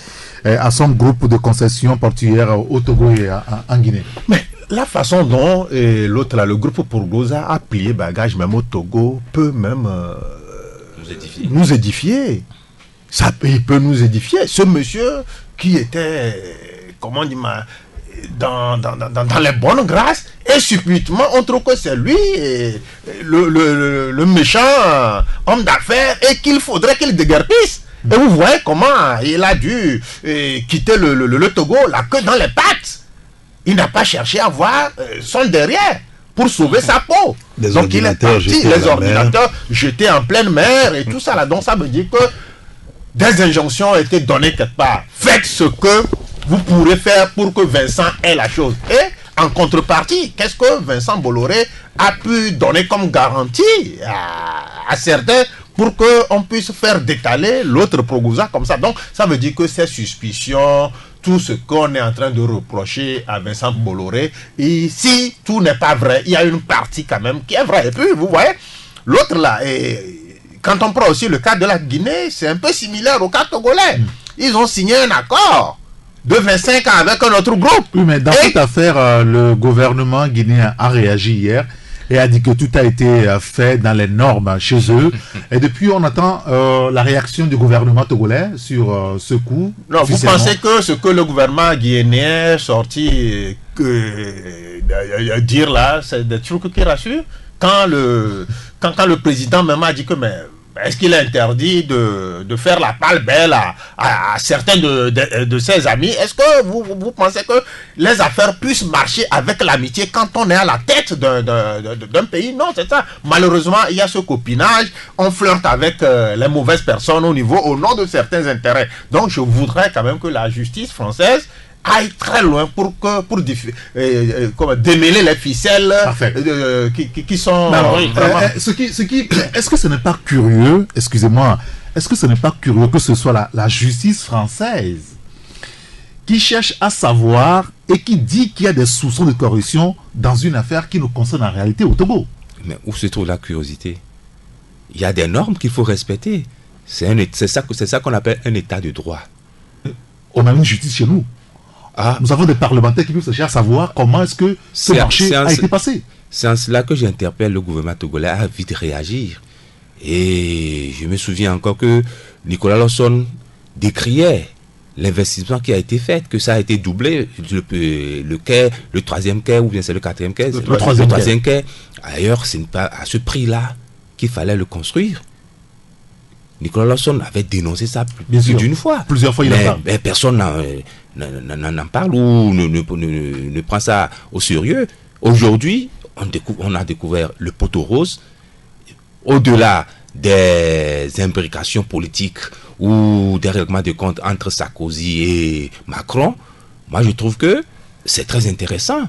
à son groupe de concessions portuaires au Togo et en Guinée. Mais la façon dont l'autre, là, le groupe Pourgoza, a plié bagage même au Togo peut même nous édifier. Il peut nous édifier. Ce monsieur qui était, comment dire, dans les bonnes grâces, et subitement on trouve que c'est lui le méchant homme d'affaires et qu'il faudrait qu'il déguerpisse. Et vous voyez comment il a dû quitter le Togo, la queue dans les pattes. Il n'a pas cherché à voir son derrière pour sauver sa peau. Donc il est parti, les ordinateurs jetés en pleine mer et tout ça là. Donc ça veut dire que des injonctions ont été données quelque part. Faites ce que vous pourrez faire pour que Vincent ait la chose. Et en contrepartie, qu'est-ce que Vincent Bolloré a pu donner comme garantie à certains pour qu'on puisse faire détaler l'autre Progouza comme ça. Donc ça veut dire que ces suspicions, tout ce qu'on est en train de reprocher à Vincent Bolloré, et si tout n'est pas vrai, il y a une partie quand même qui est vraie. Et puis vous voyez, l'autre là, quand on prend aussi le cas de la Guinée, c'est un peu similaire au cas togolais. Ils ont signé un accord de 25 ans avec un autre groupe. Oui, mais dans cette affaire, le gouvernement guinéen a réagi hier et a dit que tout a été fait dans les normes chez eux. Et depuis, on attend la réaction du gouvernement togolais sur ce coup. Non, vous pensez que ce que le gouvernement guinéen est sorti dire là, c'est des trucs qui rassurent? Quand le président même a dit que est-ce qu'il est interdit de faire la parle belle à certains de ses amis? Est-ce que vous pensez que les affaires puissent marcher avec l'amitié quand on est à la tête d'un pays? Non, c'est ça. Malheureusement, il y a ce copinage. On flirte avec les mauvaises personnes au nom de certains intérêts. Donc, je voudrais quand même que la justice française aille très loin pour démêler les ficelles qui sont... Est-ce que ce n'est pas curieux, excusez-moi, est-ce que ce n'est pas curieux que ce soit la justice française qui cherche à savoir et qui dit qu'il y a des soupçons de corruption dans une affaire qui nous concerne en réalité au Togo? Mais où se trouve la curiosité? Il y a des normes qu'il faut respecter. C'est ça qu'on appelle un état de droit. On a une justice chez nous. Nous avons des parlementaires qui peuvent chercher à savoir comment est-ce que ce marché a été passé. C'est en cela que j'interpelle le gouvernement togolais à vite réagir. Et je me souviens encore que Nicolas Lawson décriait l'investissement qui a été fait, que ça a été doublé, le quai, le troisième quai, ou bien c'est le quatrième quai, le troisième quai. Ailleurs, ce n'est pas à ce prix-là qu'il fallait le construire. Nicolas Lawson avait dénoncé ça plus d'une fois. Plusieurs fois, mais personne n'en parle ou ne prend ça au sérieux. Aujourd'hui, on a découvert le poteau rose. Au-delà des imbrications politiques ou des règlements de compte entre Sarkozy et Macron, moi je trouve que c'est très intéressant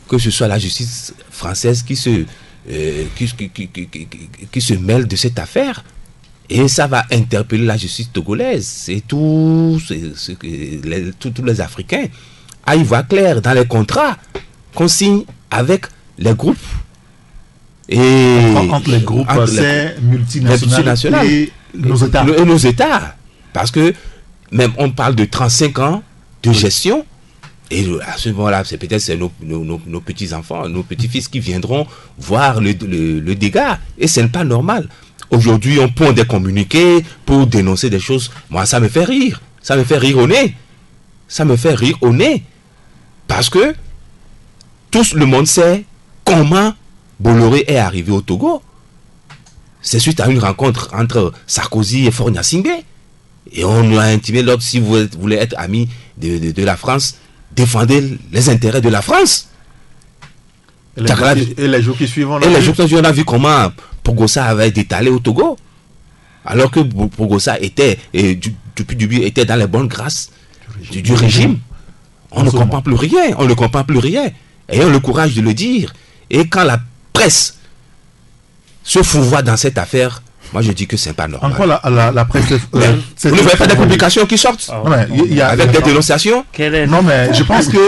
que ce soit la justice française qui se mêle de cette affaire. Et ça va interpeller la justice togolaise et tous les Africains à y voir clair dans les contrats qu'on signe avec les groupes. Et entre les groupes, c'est multinationales et nos États. Parce que même on parle de 35 ans de gestion. Et à ce moment-là, c'est peut-être nos petits-enfants, nos petits-fils qui viendront voir le dégât. Et ce n'est pas normal. Aujourd'hui, on pond des communiqués pour dénoncer des choses. Moi, ça me fait rire. Ça me fait rire au nez. Ça me fait rire au nez. Parce que tout le monde sait comment Bolloré est arrivé au Togo. C'est suite à une rencontre entre Sarkozy et Faure Gnassingbé. Et on nous a intimé l'autre, si vous voulez être ami de la France, défendez les intérêts de la France. Et les jours qui suivent, on a vu comment Progouza avait détalé au Togo. Alors que Progouza était, depuis le début, était dans les bonnes grâces du régime. On ne comprend plus rien. On ne comprend plus rien. Ayons le courage de le dire. Et quand la presse se fourvoie dans cette affaire, moi je dis que c'est pas normal. Encore la presse. Vous ne voyez pas des publications qui sortent avec des dénonciations? Non, mais je pense que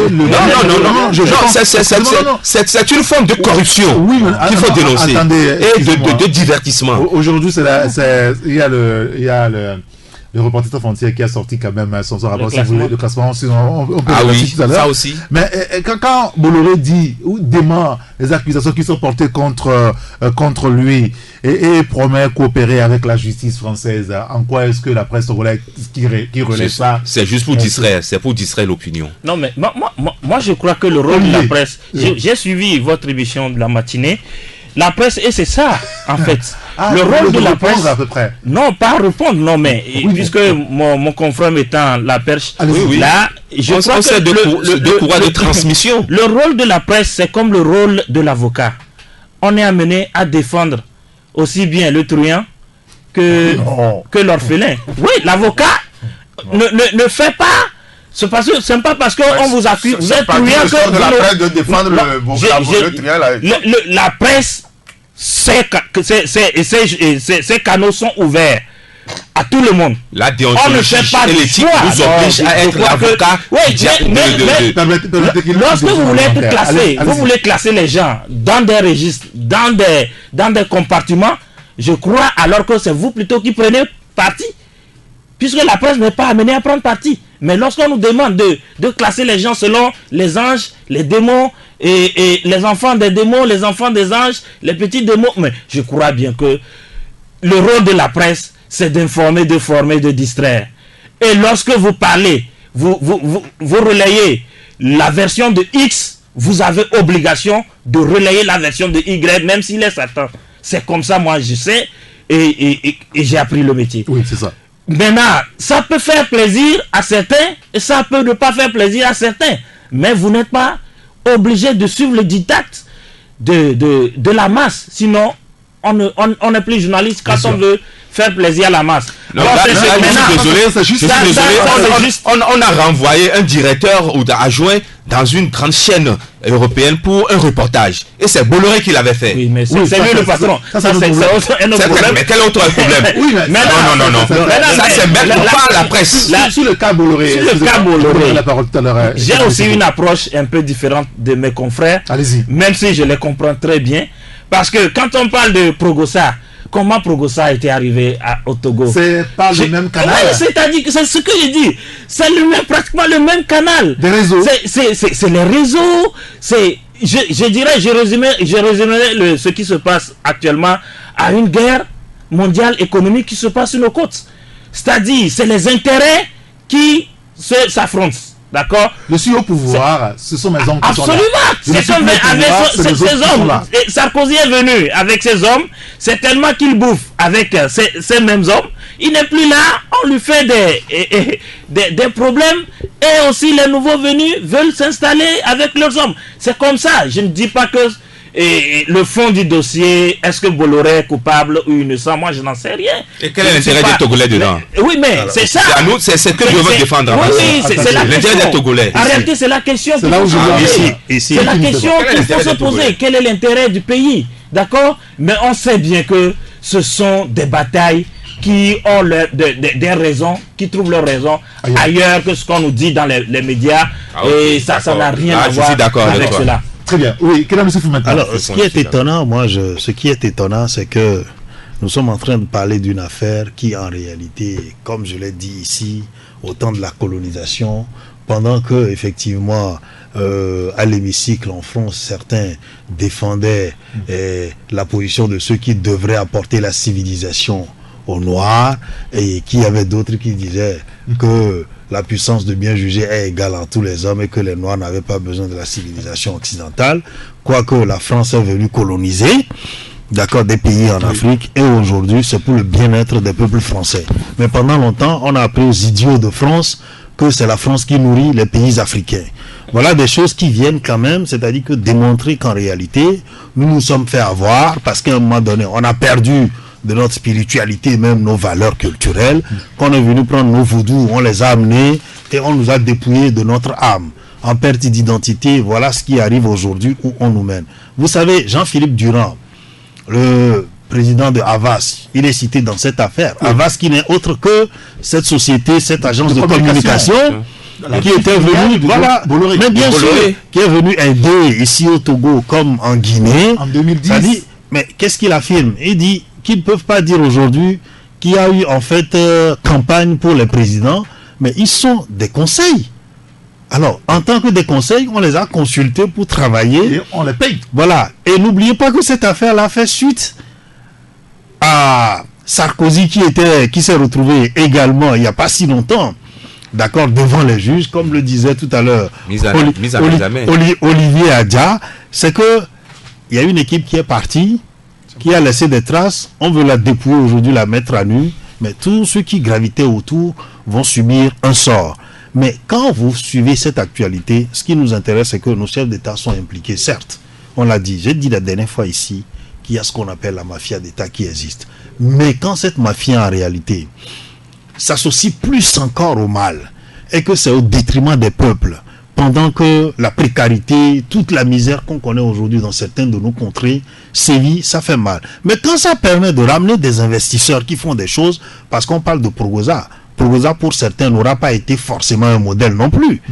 c'est une forme de corruption qu'il faut dénoncer et de divertissement. Aujourd'hui, il y a le reporter sans frontières qui a sorti quand même son rapport de classement. On peut tout à l'heure. Ça aussi. Mais quand Bolloré dit ou dément les accusations qui sont portées contre lui et promet coopérer avec la justice française, en quoi est-ce que la presse togolaise qui relève ça? C'est juste pour distraire, l'opinion. Non, mais moi je crois que le rôle de la presse, j'ai suivi votre émission de la matinée. La presse, et c'est ça, en fait. Le rôle de la presse, à peu près. Non, pas répondre, non, mais puisque mon confrère m'étend la perche, là, je crois que de courroie de transmission. Le rôle de la presse, c'est comme le rôle de l'avocat. on est amené à défendre aussi bien le truand que l'orphelin. Oui, l'avocat ne fait pas. C'est pas parce qu'on vous accuse. Vous êtes truand que de la presse de défendre le truand. La presse, ses canaux sont ouverts à tout le monde. La déontologie et l'éthique nous oblige à être l'avocat. Lorsque vous voulez être classé, vous voulez classer les gens dans des registres, dans des compartiments, je crois alors que c'est vous plutôt qui prenez parti. Puisque la presse n'est pas amenée à prendre parti. Mais lorsqu'on nous demande de classer les gens selon les anges, les démons, et les enfants des démons, les enfants des anges, les petits démons, mais je crois bien que le rôle de la presse, c'est d'informer, de former, de distraire. Et lorsque vous parlez, vous relayez la version de X, vous avez obligation de relayer la version de Y, même s'il est Satan. C'est comme ça, moi, je sais, et j'ai appris le métier. Oui, c'est ça. Maintenant, ça peut faire plaisir à certains et ça peut ne pas faire plaisir à certains. Mais vous n'êtes pas obligé de suivre le diktat de la masse. Sinon, on n'est plus journaliste quand on veut faire plaisir à la masse. Non, je suis désolé. On a renvoyé un directeur ou un adjoint dans une grande chaîne européenne pour un reportage. Et c'est Bolloré qui l'avait fait. Oui, mais c'est lui le patron. Ça, c'est un autre problème. Mais quel autre problème? Oui, mais non. Ça, c'est même pas la presse. Sur le cas Bolloré, j'ai aussi une approche un peu différente de mes confrères. Allez-y. Même si je les comprends très bien. Parce que quand on parle de Progosa, comment Progosa était arrivé au Togo? C'est pas le même canal. Oui, c'est-à-dire que c'est ce que je dis. C'est pratiquement le même canal. Des réseaux. C'est les réseaux. Je dirais, je résumerais ce qui se passe actuellement à une guerre mondiale économique qui se passe sur nos côtes. C'est-à-dire, c'est les intérêts qui s'affrontent. D'accord? Le si au pouvoir, ce sont mes hommes qui sont là. Absolument! C'est ces hommes. Et Sarkozy est venu avec ces hommes. C'est tellement qu'il bouffe avec ces mêmes hommes. Il n'est plus là. On lui fait des problèmes. Et aussi, les nouveaux venus veulent s'installer avec leurs hommes. C'est comme ça. Je ne dis pas que le fond du dossier, est-ce que Bolloré est coupable ou innocent? Moi, je n'en sais rien. Et quel est l'intérêt des Togolais dedans? Oui, mais c'est ça. C'est à nous, c'est ce que nous devons défendre. Oui, c'est la l'intérêt des Togolais. En réalité, c'est la question. C'est là où je veux ici. C'est la question qu'il faut se poser. Quel est l'intérêt du pays? D'accord? Mais on sait bien que ce sont des batailles qui ont des raisons, qui trouvent leurs raisons ailleurs que ce qu'on nous dit dans les médias. Et ça n'a rien à voir avec cela. Très bien. Oui, quel est maintenant? Alors, ce qui est étonnant, c'est que nous sommes en train de parler d'une affaire qui, en réalité, comme je l'ai dit ici, au temps de la colonisation, pendant que, effectivement, à l'hémicycle en France, certains défendaient la position de ceux qui devraient apporter la civilisation aux Noirs, et qu'il y avait d'autres qui disaient que la puissance de bien juger est égale en tous les hommes et que les Noirs n'avaient pas besoin de la civilisation occidentale, quoique la France est venue coloniser, d'accord, des pays en Afrique, et aujourd'hui c'est pour le bien-être des peuples français. Mais pendant longtemps, on a appris aux idiots de France que c'est la France qui nourrit les pays africains. Voilà des choses qui viennent quand même, c'est-à-dire que démontrer qu'en réalité, nous nous sommes fait avoir parce qu'à un moment donné, on a perdu de notre spiritualité, même nos valeurs culturelles, qu'on est venu prendre nos vaudous, on les a amenés et on nous a dépouillés de notre âme. En perte d'identité, voilà ce qui arrive aujourd'hui où on nous mène. Vous savez, Jean-Philippe Durand, le président de Havas, il est cité dans cette affaire. Havas qui n'est autre que cette société, cette agence de communication qui était venue, voilà, mais bien sûr, qui est venu aider ici au Togo comme en Guinée. En 2010. Mais qu'est-ce qu'il affirme? Il dit qu'ils ne peuvent pas dire aujourd'hui qu'il y a eu en fait campagne pour les présidents, mais ils sont des conseils. Alors, en tant que des conseils, on les a consultés pour travailler. Et on les paye. Voilà. Et n'oubliez pas que cette affaire-là fait suite à Sarkozy qui s'est retrouvé également il n'y a pas si longtemps, d'accord, devant les juges, comme le disait tout à l'heure Olivier Adja. C'est que il y a une équipe qui est partie, qui a laissé des traces, on veut la dépouiller aujourd'hui, la mettre à nu, mais tous ceux qui gravitaient autour vont subir un sort. Mais quand vous suivez cette actualité, ce qui nous intéresse, c'est que nos chefs d'État sont impliqués, certes, on l'a dit, j'ai dit la dernière fois ici, qu'il y a ce qu'on appelle la mafia d'État qui existe. Mais quand cette mafia en réalité s'associe plus encore au mal et que c'est au détriment des peuples, pendant que la précarité, toute la misère qu'on connaît aujourd'hui dans certaines de nos contrées sévit, ça fait mal. Mais quand ça permet de ramener des investisseurs qui font des choses, parce qu'on parle de Progosa, Progosa pour certains n'aura pas été forcément un modèle non plus.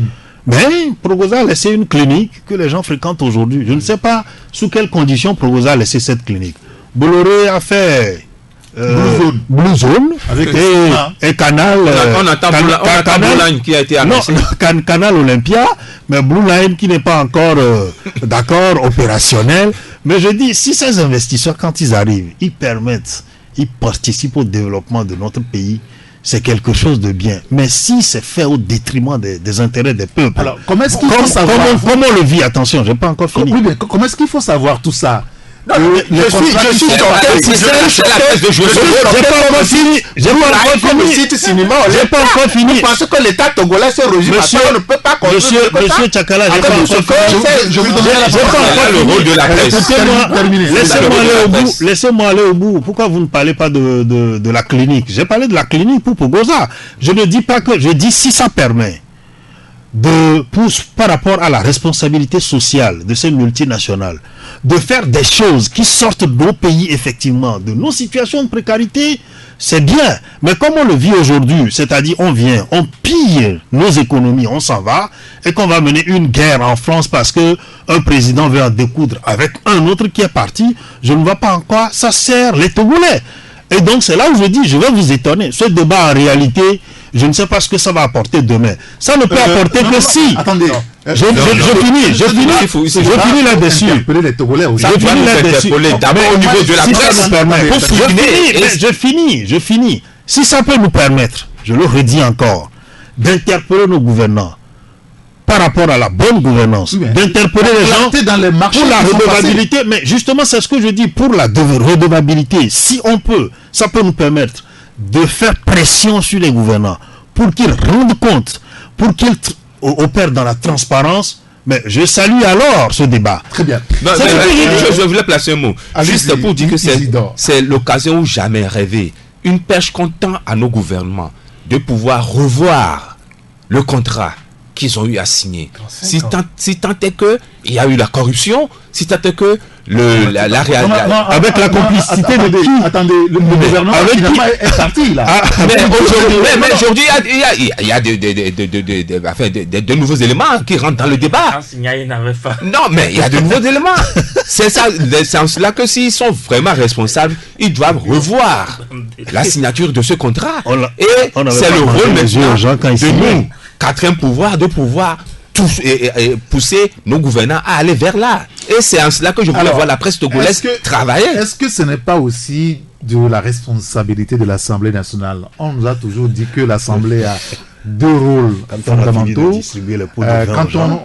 Mais Progosa a laissé une clinique que les gens fréquentent aujourd'hui. Je ne sais pas sous quelles conditions Progosa a laissé cette clinique. Bolloré a fait Blue Zone et Canal. On attend Blue Line qui a été annoncé. Non, Canal Olympia, mais Blue Line qui n'est pas encore d'accord, opérationnel. Mais je dis, si ces investisseurs, quand ils arrivent, ils participent au développement de notre pays, c'est quelque chose de bien. Mais si c'est fait au détriment des intérêts des peuples, alors comment est-ce qu'il faut savoir comment on le vit? Attention, j'ai pas encore fini. Oui, mais comment est-ce qu'il faut savoir tout ça? Non, je suis choqué. J'ai pas encore fini. Je pense que l'État togolais se résume à ça. On ne peut pas construire. Monsieur Tchakala, j'ai pas encore fini. Je vous donne le rôle de la presse. Laissez-moi aller au bout. Pourquoi vous ne parlez pas de la clinique? J'ai parlé de la clinique pour Progosa. Je ne dis pas que, je dis si ça permet par rapport à la responsabilité sociale de ces multinationales, de faire des choses qui sortent de nos pays, effectivement, de nos situations de précarité, c'est bien. Mais comme on le vit aujourd'hui, c'est-à-dire on vient, on pille nos économies, on s'en va, et qu'on va mener une guerre en France parce que un président veut en découdre avec un autre qui est parti, je ne vois pas en quoi ça sert les Togolais. Et donc c'est là où je dis, je vais vous étonner. Ce débat en réalité, je ne sais pas ce que ça va apporter demain. Ça ne peut apporter que si. Attendez. Je finis là-dessus. Les Togolais aussi. Je finis là-dessus. D'abord au niveau de la presse. Je finis. Si ça peut nous permettre, je le redis encore, d'interpeller nos gouvernants par rapport à la bonne gouvernance, d'interpeller les gens dans les marchés pour la redevabilité. Mais justement, c'est ce que je dis, pour la redevabilité, si on peut, ça peut nous permettre de faire pression sur les gouvernants pour qu'ils rendent compte, pour qu'ils opèrent dans la transparence. Mais je salue alors ce débat. Très bien. Je voulais placer un mot. Juste pour dire que c'est l'occasion ou jamais rêver. Une perche qu'on tend à nos gouvernements de pouvoir revoir le contrat qu'ils ont eu à signer. Si tant est que il y a eu la corruption, si tant est que avec la complicité de qui? Attendez, le gouvernement est parti là. Mais aujourd'hui, il y a de nouveaux éléments qui rentrent dans le débat. Non, mais il y a de nouveaux éléments. C'est ça, c'est en cela que s'ils sont vraiment responsables, ils doivent revoir la signature de ce contrat. Et c'est le rôle maintenant de nous, quatrième pouvoir, de pouvoir pousser nos gouvernants à aller vers là. Et c'est en cela que je voulais voir la presse togolaise travailler. Est-ce que ce n'est pas aussi de la responsabilité de l'Assemblée nationale? On nous a toujours dit que l'Assemblée a deux rôles fondamentaux.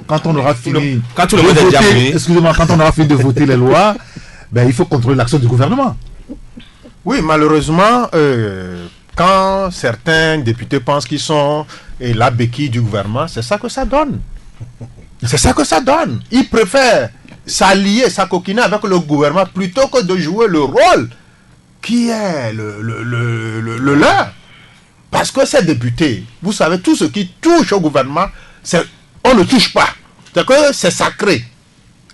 Quand on aura fini de voter les lois, il faut contrôler l'action du gouvernement. Oui, malheureusement, quand certains députés pensent qu'ils sont la béquille du gouvernement, c'est ça que ça donne. C'est ça que ça donne. Ils préfèrent s'allier, s'acoquiner avec le gouvernement plutôt que de jouer le rôle qui est le leur. Parce que ces députés, vous savez, tout ce qui touche au gouvernement, on ne touche pas. C'est que c'est sacré.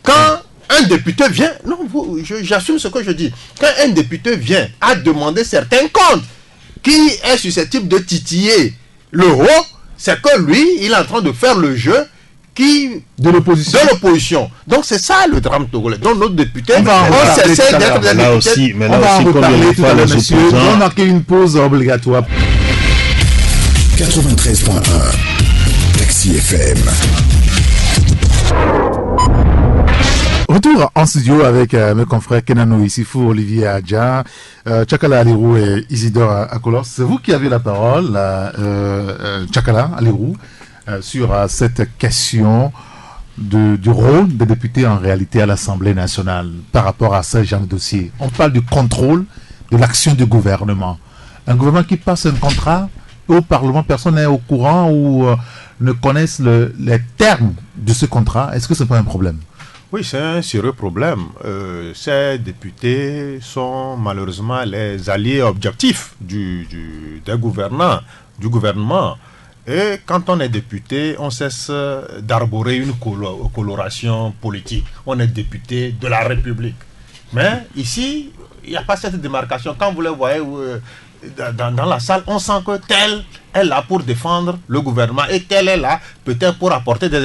Quand un député vient, j'assume ce que je dis, quand un député vient à demander certains comptes qui est susceptible de titiller le haut, c'est que lui, il est en train de faire le jeu de l'opposition. Donc c'est ça le drame togolais. Donc notre député, on s'essaie d'être des députés. On va en reparler tout à l'heure, messieurs. On a marqué une pause obligatoire. 93.1 Taxi FM. Retour en studio avec mes confrères Kenano Issifou, Olivier Adja, Tchakala Alirou et Isidore Akolos. C'est vous qui avez la parole, Tchakala Alirou, sur cette question du rôle des députés en réalité à l'Assemblée nationale par rapport à ce genre de dossier. On parle du contrôle de l'action du gouvernement. Un gouvernement qui passe un contrat au Parlement, personne n'est au courant ou ne connaisse les termes de ce contrat. Est-ce que ce n'est pas un problème? Oui, c'est un sérieux problème. Ces députés sont malheureusement les alliés objectifs des gouvernants, du gouvernement. Et quand on est député, on cesse d'arborer une coloration politique. On est député de la République. Mais ici, il n'y a pas cette démarcation. Quand vous les voyez dans la salle, on sent que tel est là pour défendre le gouvernement et tel est là peut-être pour apporter des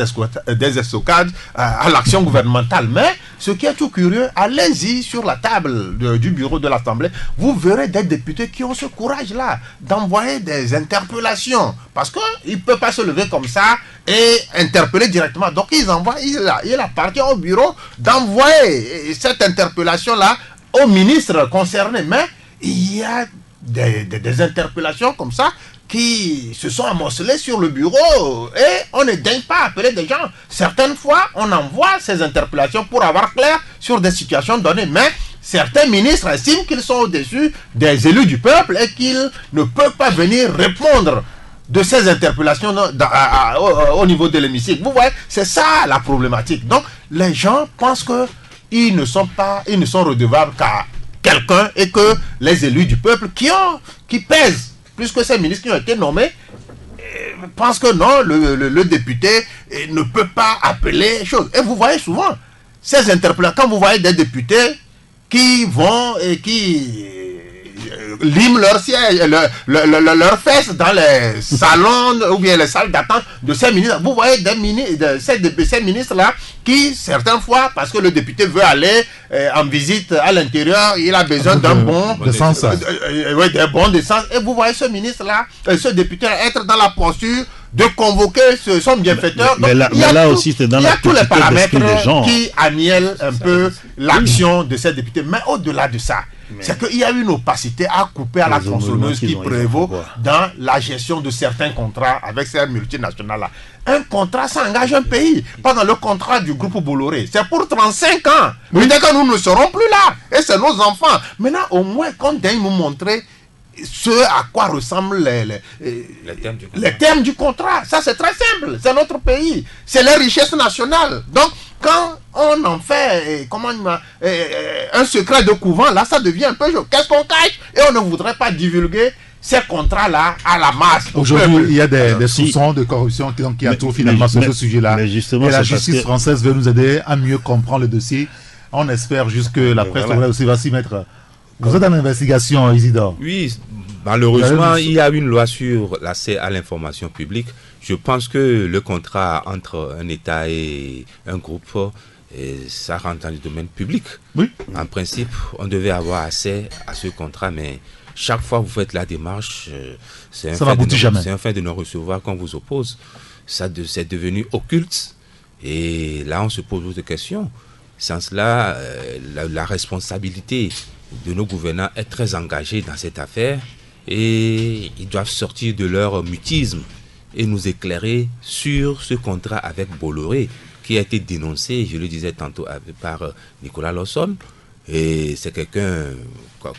estocades à l'action gouvernementale. Mais ce qui est tout curieux, allez-y sur la table du bureau de l'Assemblée, vous verrez des députés qui ont ce courage-là d'envoyer des interpellations. Parce qu'ils ne peuvent pas se lever comme ça et interpeller directement. Donc ils envoient, il appartient au bureau d'envoyer cette interpellation-là au ministre concerné. Mais il y a des interpellations comme ça qui se sont amoncelées sur le bureau et on ne daigne pas appeler des gens. Certaines fois, on envoie ces interpellations pour avoir clair sur des situations données, mais certains ministres estiment qu'ils sont au-dessus des élus du peuple et qu'ils ne peuvent pas venir répondre de ces interpellations au niveau de l'hémicycle. Vous voyez, c'est ça la problématique. Donc, les gens pensent qu'ils ne sont redevables qu'à quelqu'un et que les élus du peuple qui pèsent plus que ces ministres qui ont été nommés pensent que non, le député ne peut pas appeler choses. Et vous voyez souvent ces interpellations, quand vous voyez des députés qui vont et qui liment leur siège, leurs fesses dans les salons ou bien les salles d'attente de ces ministres. Vous voyez ces ministres-là qui, certaines fois, parce que le député veut aller en visite à l'intérieur, il a besoin d'un bon d'essence. Des bons d'essence. Et vous voyez ce ministre-là, ce député-là, être dans la posture de convoquer son bienfaiteur. Mais là aussi, c'est dans la tous les paramètres des gens qui annihinnent un peu l'action de ces députés. Mais au-delà de ça, c'est qu'il y a une opacité à couper à la tronçonneuse qui prévaut dans la gestion de certains contrats avec ces multinationales-là. Un contrat, ça engage un pays. Pendant le contrat du groupe Bolloré, c'est pour 35 ans. Mais dès que nous ne serons plus là, et c'est nos enfants. Maintenant, au moins, qu'on daigne nous montrer ce à quoi ressemblent les termes du contrat. Ça, c'est très simple. C'est notre pays. C'est les richesses nationales. Donc, quand on en fait un secret de couvent, là, ça devient un peu chaud. Qu'est-ce qu'on cache? Et on ne voudrait pas divulguer ces contrats-là à la masse. Aujourd'hui, il y a des soupçons de corruption qui entourent finalement sur ce sujet-là. Et la justice française veut nous aider à mieux comprendre le dossier. On espère juste que la presse aussi va s'y mettre. Vous êtes en investigation, Isidore? Oui, malheureusement, il y a une loi sur l'accès à l'information publique. Je pense que le contrat entre un État et un groupe, ça rentre dans le domaine public. Oui. En principe, on devait avoir accès à ce contrat, mais chaque fois que vous faites la démarche, c'est un fait de non-recevoir qu'on vous oppose. C'est devenu occulte. Et là, on se pose d'autres questions. Sans cela, la responsabilité de nos gouvernants est très engagée dans cette affaire et ils doivent sortir de leur mutisme et nous éclairer sur ce contrat avec Bolloré qui a été dénoncé, je le disais tantôt, par Nicolas Lawson. Et c'est quelqu'un,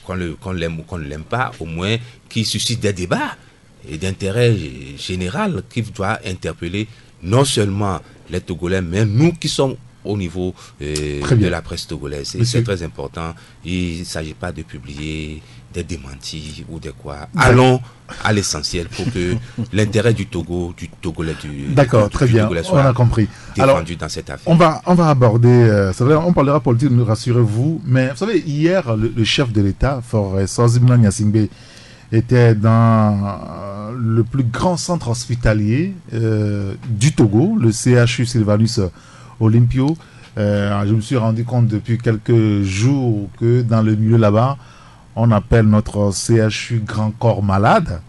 qu'on l'aime ou qu'on ne l'aime pas, au moins qui suscite des débats et d'intérêt général qui doit interpeller non seulement les Togolais, mais nous qui sommes au niveau de la presse togolaise. C'est très important. Il ne s'agit pas de publier des démentis ou de quoi. Allons à l'essentiel pour que l'intérêt du Togo, du Togolais, D'accord, très bien, on a compris. Alors, dans cette affaire. On va aborder, c'est vrai, on parlera politique, rassurez-vous, mais vous savez, hier, le chef de l'État, Forest Ozimna Nyasingbe, était dans le plus grand centre hospitalier du Togo, le CHU Sylvanus Olympio. Je me suis rendu compte depuis quelques jours que dans le milieu là-bas, on appelle notre CHU Grand Corps Malade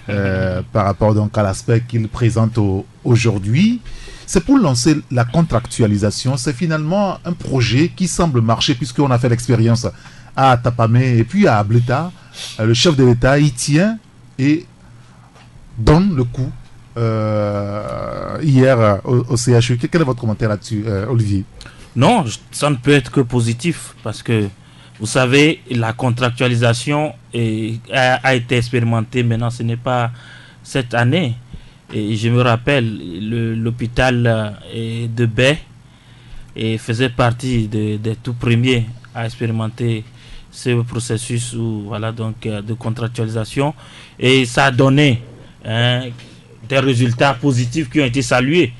par rapport donc à l'aspect qu'il présente aujourd'hui. C'est pour lancer la contractualisation. C'est finalement un projet qui semble marcher puisqu'on a fait l'expérience à Tapamé et puis à Ableta. Le chef de l'État y tient et donne le coup hier au CHU. Quel est votre commentaire là-dessus, Olivier? Non, ça ne peut être que positif parce que vous savez, la contractualisation a été expérimentée. Maintenant, ce n'est pas cette année. Et je me rappelle, l'hôpital de Baie et faisait partie des tout premiers à expérimenter ce processus de contractualisation, et ça a donné des résultats positifs qui ont été salués.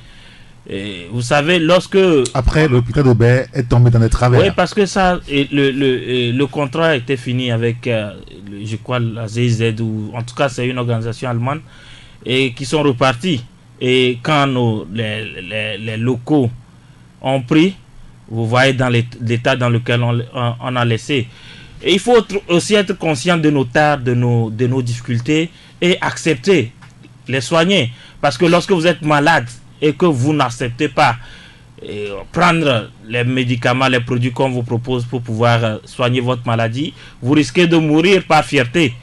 Et vous savez, lorsque... Après, l'hôpital de Baie est tombé dans des travers. Oui, parce que le contrat était fini avec, je crois, la GIZ, ou en tout cas, c'est une organisation allemande, et qui sont repartis. Et quand les locaux ont pris, vous voyez dans l'état dans lequel on a laissé. Et il faut aussi être conscient de nos tares, de nos difficultés, et accepter, les soigner. Parce que lorsque vous êtes malade et que vous n'acceptez pas prendre les médicaments, les produits qu'on vous propose pour pouvoir soigner votre maladie, vous risquez de mourir par fierté.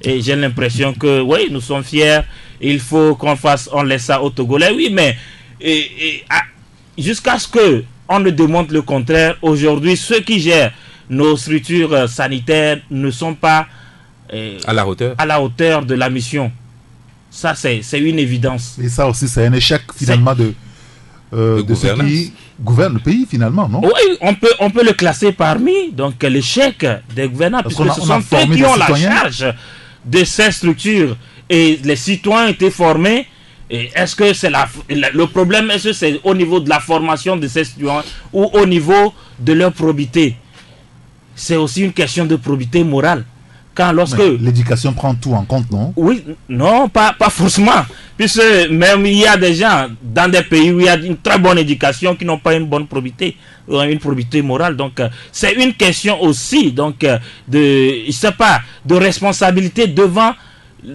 Et j'ai l'impression que, oui, nous sommes fiers, il faut on laisse ça aux Togolais. Oui, mais jusqu'à ce qu'on ne démontre le contraire, aujourd'hui, ceux qui gèrent nos structures sanitaires ne sont pas à la hauteur de la mission. Ça, c'est une évidence. Et ça aussi, c'est un échec finalement de ceux qui gouvernent le pays finalement, non? Oui, on peut le classer parmi donc l'échec des gouvernants, puisque ce sont eux qui ont la charge de ces structures, et les citoyens étaient formés. Et est-ce que c'est le problème, est-ce que c'est au niveau de la formation de ces citoyens ou au niveau de leur probité? C'est aussi une question de probité morale. Lorsque l'éducation prend tout en compte, non? Oui, non, pas forcément. Puisque même il y a des gens dans des pays où il y a une très bonne éducation qui n'ont pas une bonne probité, une probité morale. Donc c'est une question aussi de responsabilité devant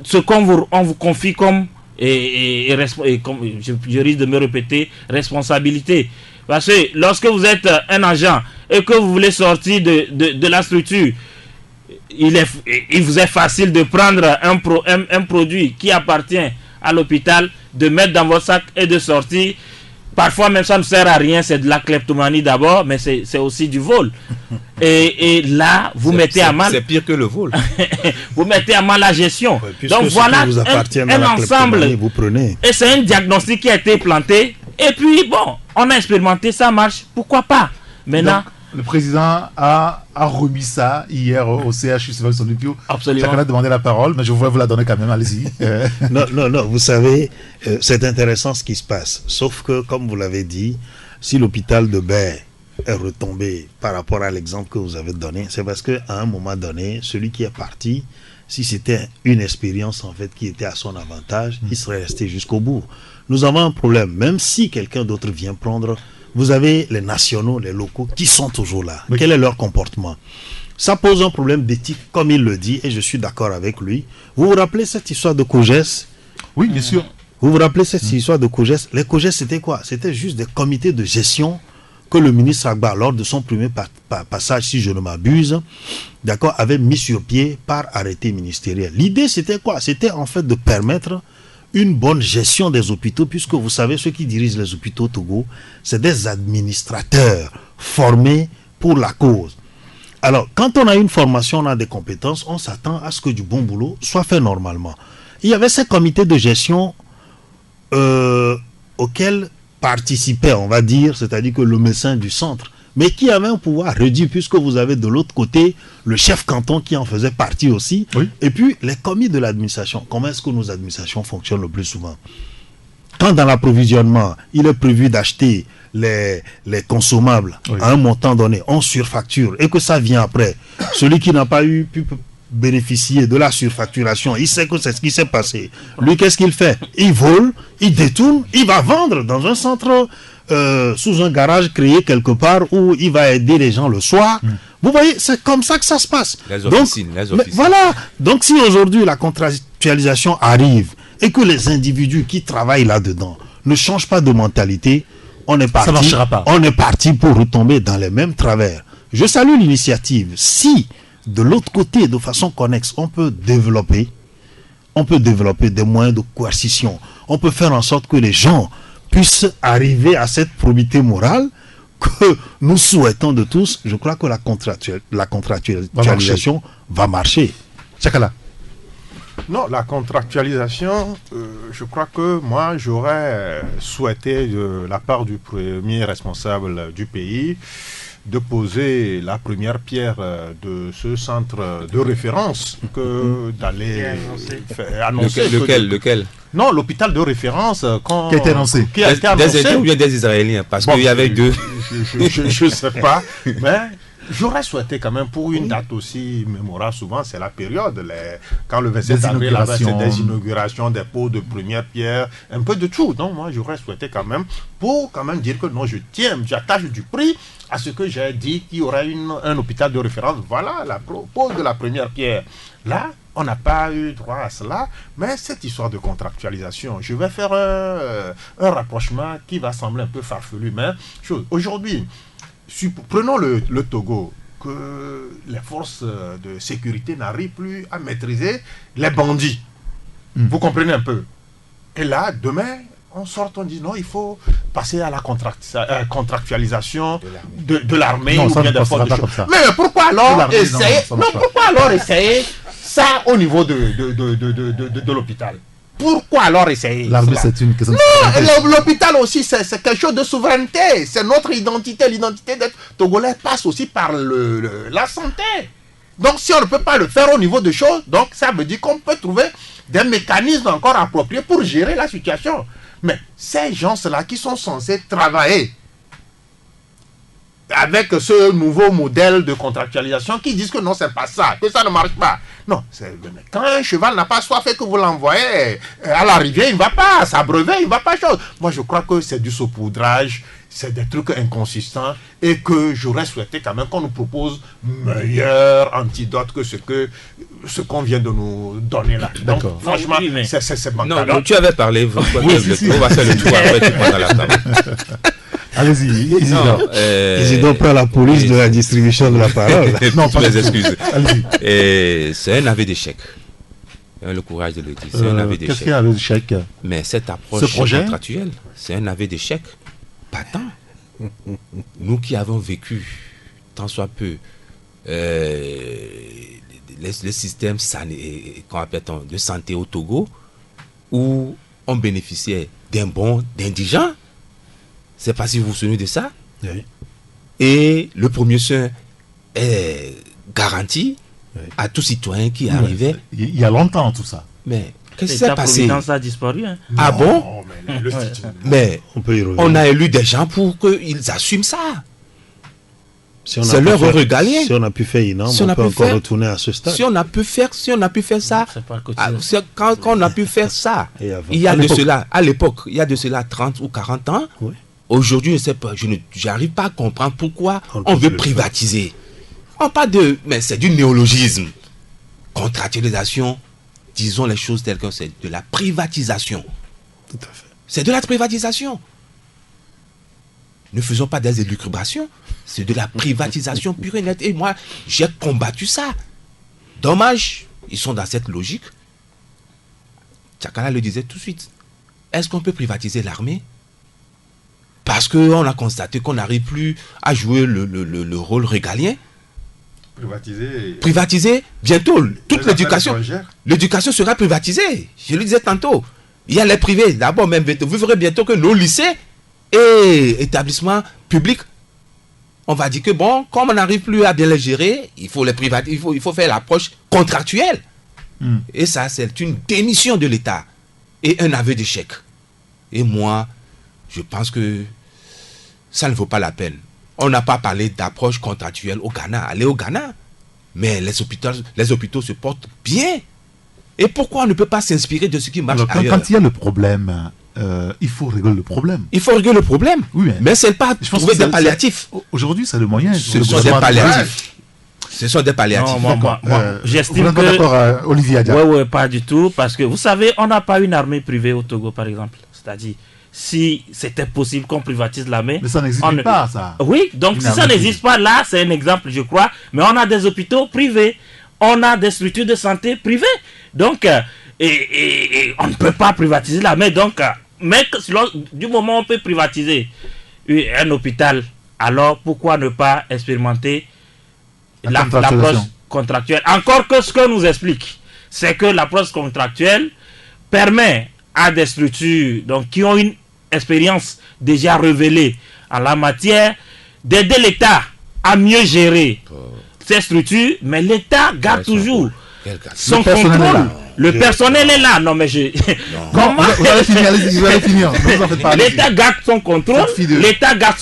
ce qu'on vous confie comme comme je risque de me répéter, responsabilité. Parce que lorsque vous êtes un agent et que vous voulez sortir de la structure, il vous est facile de prendre un produit qui appartient à l'hôpital, de mettre dans votre sac et de sortir. Parfois même ça ne sert à rien, c'est de la kleptomanie d'abord, mais c'est aussi du vol. Et là, vous mettez à mal... C'est pire que le vol. Vous mettez à mal la gestion. Donc voilà un ensemble. Vous prenez. Et c'est un diagnostic qui a été planté. Et puis bon, on a expérimenté, ça marche. Pourquoi pas? Maintenant... Donc, le président a remis ça hier au CHU Sonipio. Absolument. Chacun a demandé la parole, mais je voulais vous la donner quand même, allez-y. Non, vous savez, c'est intéressant ce qui se passe. Sauf que, comme vous l'avez dit, si l'hôpital de Baie est retombé par rapport à l'exemple que vous avez donné, c'est parce qu'à un moment donné, celui qui est parti, si c'était une expérience en fait qui était à son avantage, il serait resté jusqu'au bout. Nous avons un problème, même si quelqu'un d'autre vient prendre... Vous avez les nationaux, les locaux qui sont toujours là. Oui. Quel est leur comportement? Ça pose un problème d'éthique, comme il le dit, et je suis d'accord avec lui. Vous vous rappelez cette histoire de COGES? Oui, bien sûr. Vous vous rappelez cette histoire de COGES? Les COGES, c'était quoi? C'était juste des comités de gestion que le ministre Agba, lors de son premier passage, si je ne m'abuse, d'accord, avait mis sur pied par arrêté ministériel. L'idée, c'était quoi? C'était en fait de permettre une bonne gestion des hôpitaux, puisque vous savez, ceux qui dirigent les hôpitaux au Togo, c'est des administrateurs formés pour la cause. Alors, quand on a une formation, on a des compétences, on s'attend à ce que du bon boulot soit fait normalement. Il y avait ces comités de gestion auxquels participait, on va dire, c'est-à-dire que le médecin du centre, mais qui avait un pouvoir réduit, puisque vous avez de l'autre côté le chef canton qui en faisait partie aussi, oui. Et puis les commis de l'administration. Comment est-ce que nos administrations fonctionnent le plus souvent? Quand dans l'approvisionnement, il est prévu d'acheter les consommables, oui, à un montant donné, on surfacture, et que ça vient après, celui qui n'a pas pu bénéficier de la surfacturation, il sait que c'est ce qui s'est passé. Lui, qu'est-ce qu'il fait? Il vole, il détourne, il va vendre dans un centre... sous un garage créé quelque part où il va aider les gens le soir. Vous voyez, c'est comme ça que ça se passe. Les officines. Voilà. Donc si aujourd'hui la contractualisation arrive et que les individus qui travaillent là-dedans ne changent pas de mentalité, on est parti. Ça marchera pas. On est parti pour retomber dans les mêmes travers. Je salue l'initiative. Si de l'autre côté, de façon connexe, on peut développer des moyens de coercition. On peut faire en sorte que les gens puissent arriver à cette probité morale que nous souhaitons de tous. Je crois que la contractualisation va marcher. Chakala. Non, la contractualisation, je crois que moi, j'aurais souhaité de la part du premier responsable du pays de poser la première pierre de ce centre de référence que d'aller annoncer. Lequel Non, l'hôpital de référence Qui a été annoncé. Qui a été annoncé. Des Indiens ou bien des Israéliens? Parce qu'il y avait deux. Je ne sais pas, mais j'aurais souhaité quand même pour une date aussi mémorable, souvent c'est la période, quand le 27 avril, c'est des inaugurations, des pots de première pierre, un peu de tout. Donc moi j'aurais souhaité quand même, pour quand même dire que non, j'attache du prix à ce que j'ai dit qu'il y aurait un hôpital de référence. Voilà la pose de la première pierre. Là, on n'a pas eu droit à cela, mais cette histoire de contractualisation, je vais faire un rapprochement qui va sembler un peu farfelu, mais aujourd'hui, prenons le Togo, que les forces de sécurité n'arrivent plus à maîtriser les bandits. Vous comprenez un peu? Et là, demain, on sort, on dit non, il faut passer à la contractualisation de l'armée ou bien des forces de choses. Mais pourquoi alors essayer ça au niveau de l'hôpital? Pourquoi alors essayer? L'armée, c'est une question de souveraineté. L'hôpital aussi, c'est quelque chose de souveraineté. C'est notre identité. L'identité d'être Togolais passe aussi par la santé. Donc, si on ne peut pas le faire au niveau de choses, donc ça veut dire qu'on peut trouver des mécanismes encore appropriés pour gérer la situation. Mais ces gens-là qui sont censés travailler avec ce nouveau modèle de contractualisation qui disent que non, c'est pas ça, que ça ne marche pas. Non, quand un cheval n'a pas soif et que vous l'envoyez à la rivière, il ne va pas s'abreuver, il ne va pas chose. Moi, je crois que c'est du saupoudrage, c'est des trucs inconsistants et que j'aurais souhaité quand même qu'on nous propose meilleur antidote que ce qu'on vient de nous donner là. Donc, franchement, c'est bancal. Non, tu avais parlé, on va faire le tour après, tu prends la table. Allez-y, Isidore prend la police de la distribution de la parole. Non, pas les excuses. C'est un aveu d'échec. Le courage de le dire. C'est un aveu d'échec. Qu'est-ce qu'il y a d'échec? Mais cette approche contractuelle, c'est un aveu d'échec. Pas tant. Nous qui avons vécu, tant soit peu, le système de santé au Togo, où on bénéficiait d'un bon d'indigents. C'est pas si vous vous souvenez de ça. Oui. Et le premier soin est garanti à tout citoyen qui arrivait. Il y a longtemps tout ça. Mais qu'est-ce qui s'est passé? Ça a disparu. Hein. Ah bon? Mais on a élu des gens pour qu'ils assument ça. C'est leur régalien. Si on a pu faire une norme, on peut encore retourner à ce stade. Si on a pu faire ça, quand on a pu faire ça, il y a de cela, à l'époque, il y a de cela 30 ou 40 ans. Oui. Aujourd'hui, je ne sais pas, je n'arrive pas à comprendre pourquoi on veut privatiser. On parle mais c'est du néologisme. Contractualisation, disons les choses telles que c'est de la privatisation. Tout à fait. C'est de la privatisation. Ne faisons pas des élucubrations. C'est de la privatisation pure et nette. Et moi, j'ai combattu ça. Dommage, ils sont dans cette logique. Tchakala le disait tout de suite. Est-ce qu'on peut privatiser l'armée? Parce qu'on a constaté qu'on n'arrive plus à jouer le rôle régalien. Privatiser, bientôt, toute l'éducation. L'éducation sera privatisée. Je le disais tantôt. Il y a les privés. D'abord, même, vous verrez bientôt que nos lycées et établissements publics, on va dire que bon, comme on n'arrive plus à bien les gérer, il faut les privatiser, il faut faire l'approche contractuelle. Et ça, c'est une démission de l'État et un aveu d'échec. Et moi, je pense que ça ne vaut pas la peine. On n'a pas parlé d'approche contractuelle au Ghana. Allez au Ghana. Mais les hôpitaux se portent bien. Et pourquoi on ne peut pas s'inspirer de ce qui marche ailleurs? Quand il y a le problème, il faut régler le problème. Il faut régler le problème. Oui, mais c'est pas trouver des palliatifs. Aujourd'hui, c'est le moyen. Ce sont des palliatifs. Ce sont des palliatifs. Non, moi, j'estime que... d'accord, Olivier Adia? Oui, pas du tout. Parce que, vous savez, on n'a pas une armée privée au Togo, par exemple. C'est-à-dire, si c'était possible qu'on privatise l'armée... Mais ça n'existe pas, ça. Oui, donc si ça n'existe pas, là, c'est un exemple, je crois. Mais on a des hôpitaux privés. On a des structures de santé privées. Donc, et on ne peut pas privatiser l'armée. Donc, mais du moment où on peut privatiser un hôpital, alors pourquoi ne pas expérimenter l'approche contractuelle? Encore que ce que nous explique c'est que l'approche contractuelle permet à des structures donc, qui ont une expérience déjà révélée en la matière d'aider l'État à mieux gérer ces structures, mais l'État garde toujours son contrôle. Le personnel est là. Non, mais comment Vous allez finir. Vous en faites pas. L'État garde son contrôle, l'État garde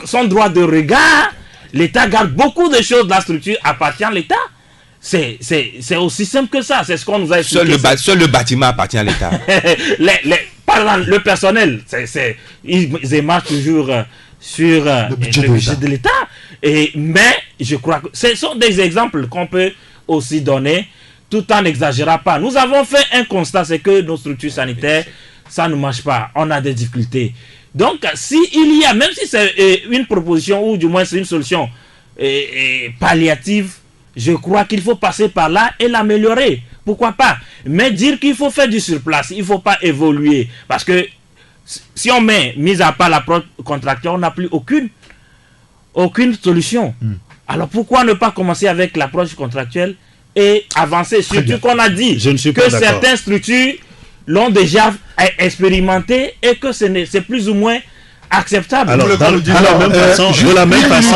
son droit de regard, l'État garde beaucoup de choses. La structure appartient à l'État. C'est aussi simple que ça. C'est ce qu'on nous a expliqué. Seul le bâtiment appartient à l'État. Le personnel, ils émargent toujours sur le budget de l'État. Mais je crois que ce sont des exemples qu'on peut aussi donner tout en n'exagérant pas. Nous avons fait un constat, c'est que nos structures sanitaires, ça ne marche pas. On a des difficultés. Donc, s'il y a, même si c'est une proposition ou du moins c'est une solution palliative, je crois qu'il faut passer par là et l'améliorer. Pourquoi pas? Mais dire qu'il faut faire du surplace, il ne faut pas évoluer. Parce que si on met, mis à part l'approche contractuelle, on n'a plus aucune solution. Alors pourquoi ne pas commencer avec l'approche contractuelle et avancer? Surtout qu'on a dit que certaines structures l'ont déjà expérimenté et que c'est plus ou moins acceptable. Alors, de la même façon,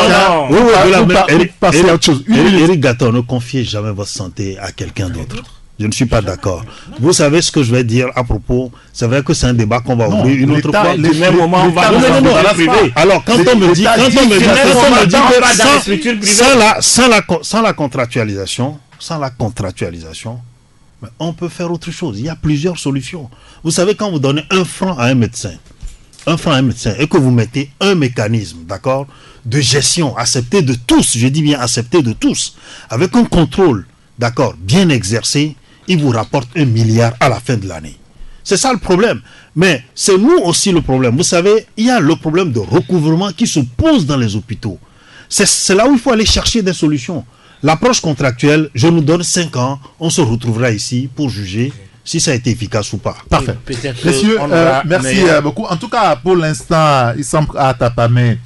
Éric Gatton, ne confiez jamais votre santé à quelqu'un d'autre. Je ne suis pas d'accord. Vous savez ce que je vais dire à propos. C'est vrai que c'est un débat qu'on va ouvrir une autre fois. Du même moment, on va privé. Alors, quand on me dit que sans la contractualisation, mais on peut faire autre chose. Il y a plusieurs solutions. Vous savez, quand vous donnez 1 franc à un médecin, et que vous mettez un mécanisme, d'accord, de gestion accepté de tous, je dis bien accepté de tous, avec un contrôle, d'accord, bien exercé, il vous rapporte 1 milliard à la fin de l'année. C'est ça le problème. Mais c'est nous aussi le problème. Vous savez, il y a le problème de recouvrement qui se pose dans les hôpitaux. C'est là où il faut aller chercher des solutions. L'approche contractuelle, je nous donne 5 ans, on se retrouvera ici pour juger si ça a été efficace ou pas. Parfait. Messieurs, merci beaucoup. En tout cas, pour l'instant, il semble qu'à Tapamé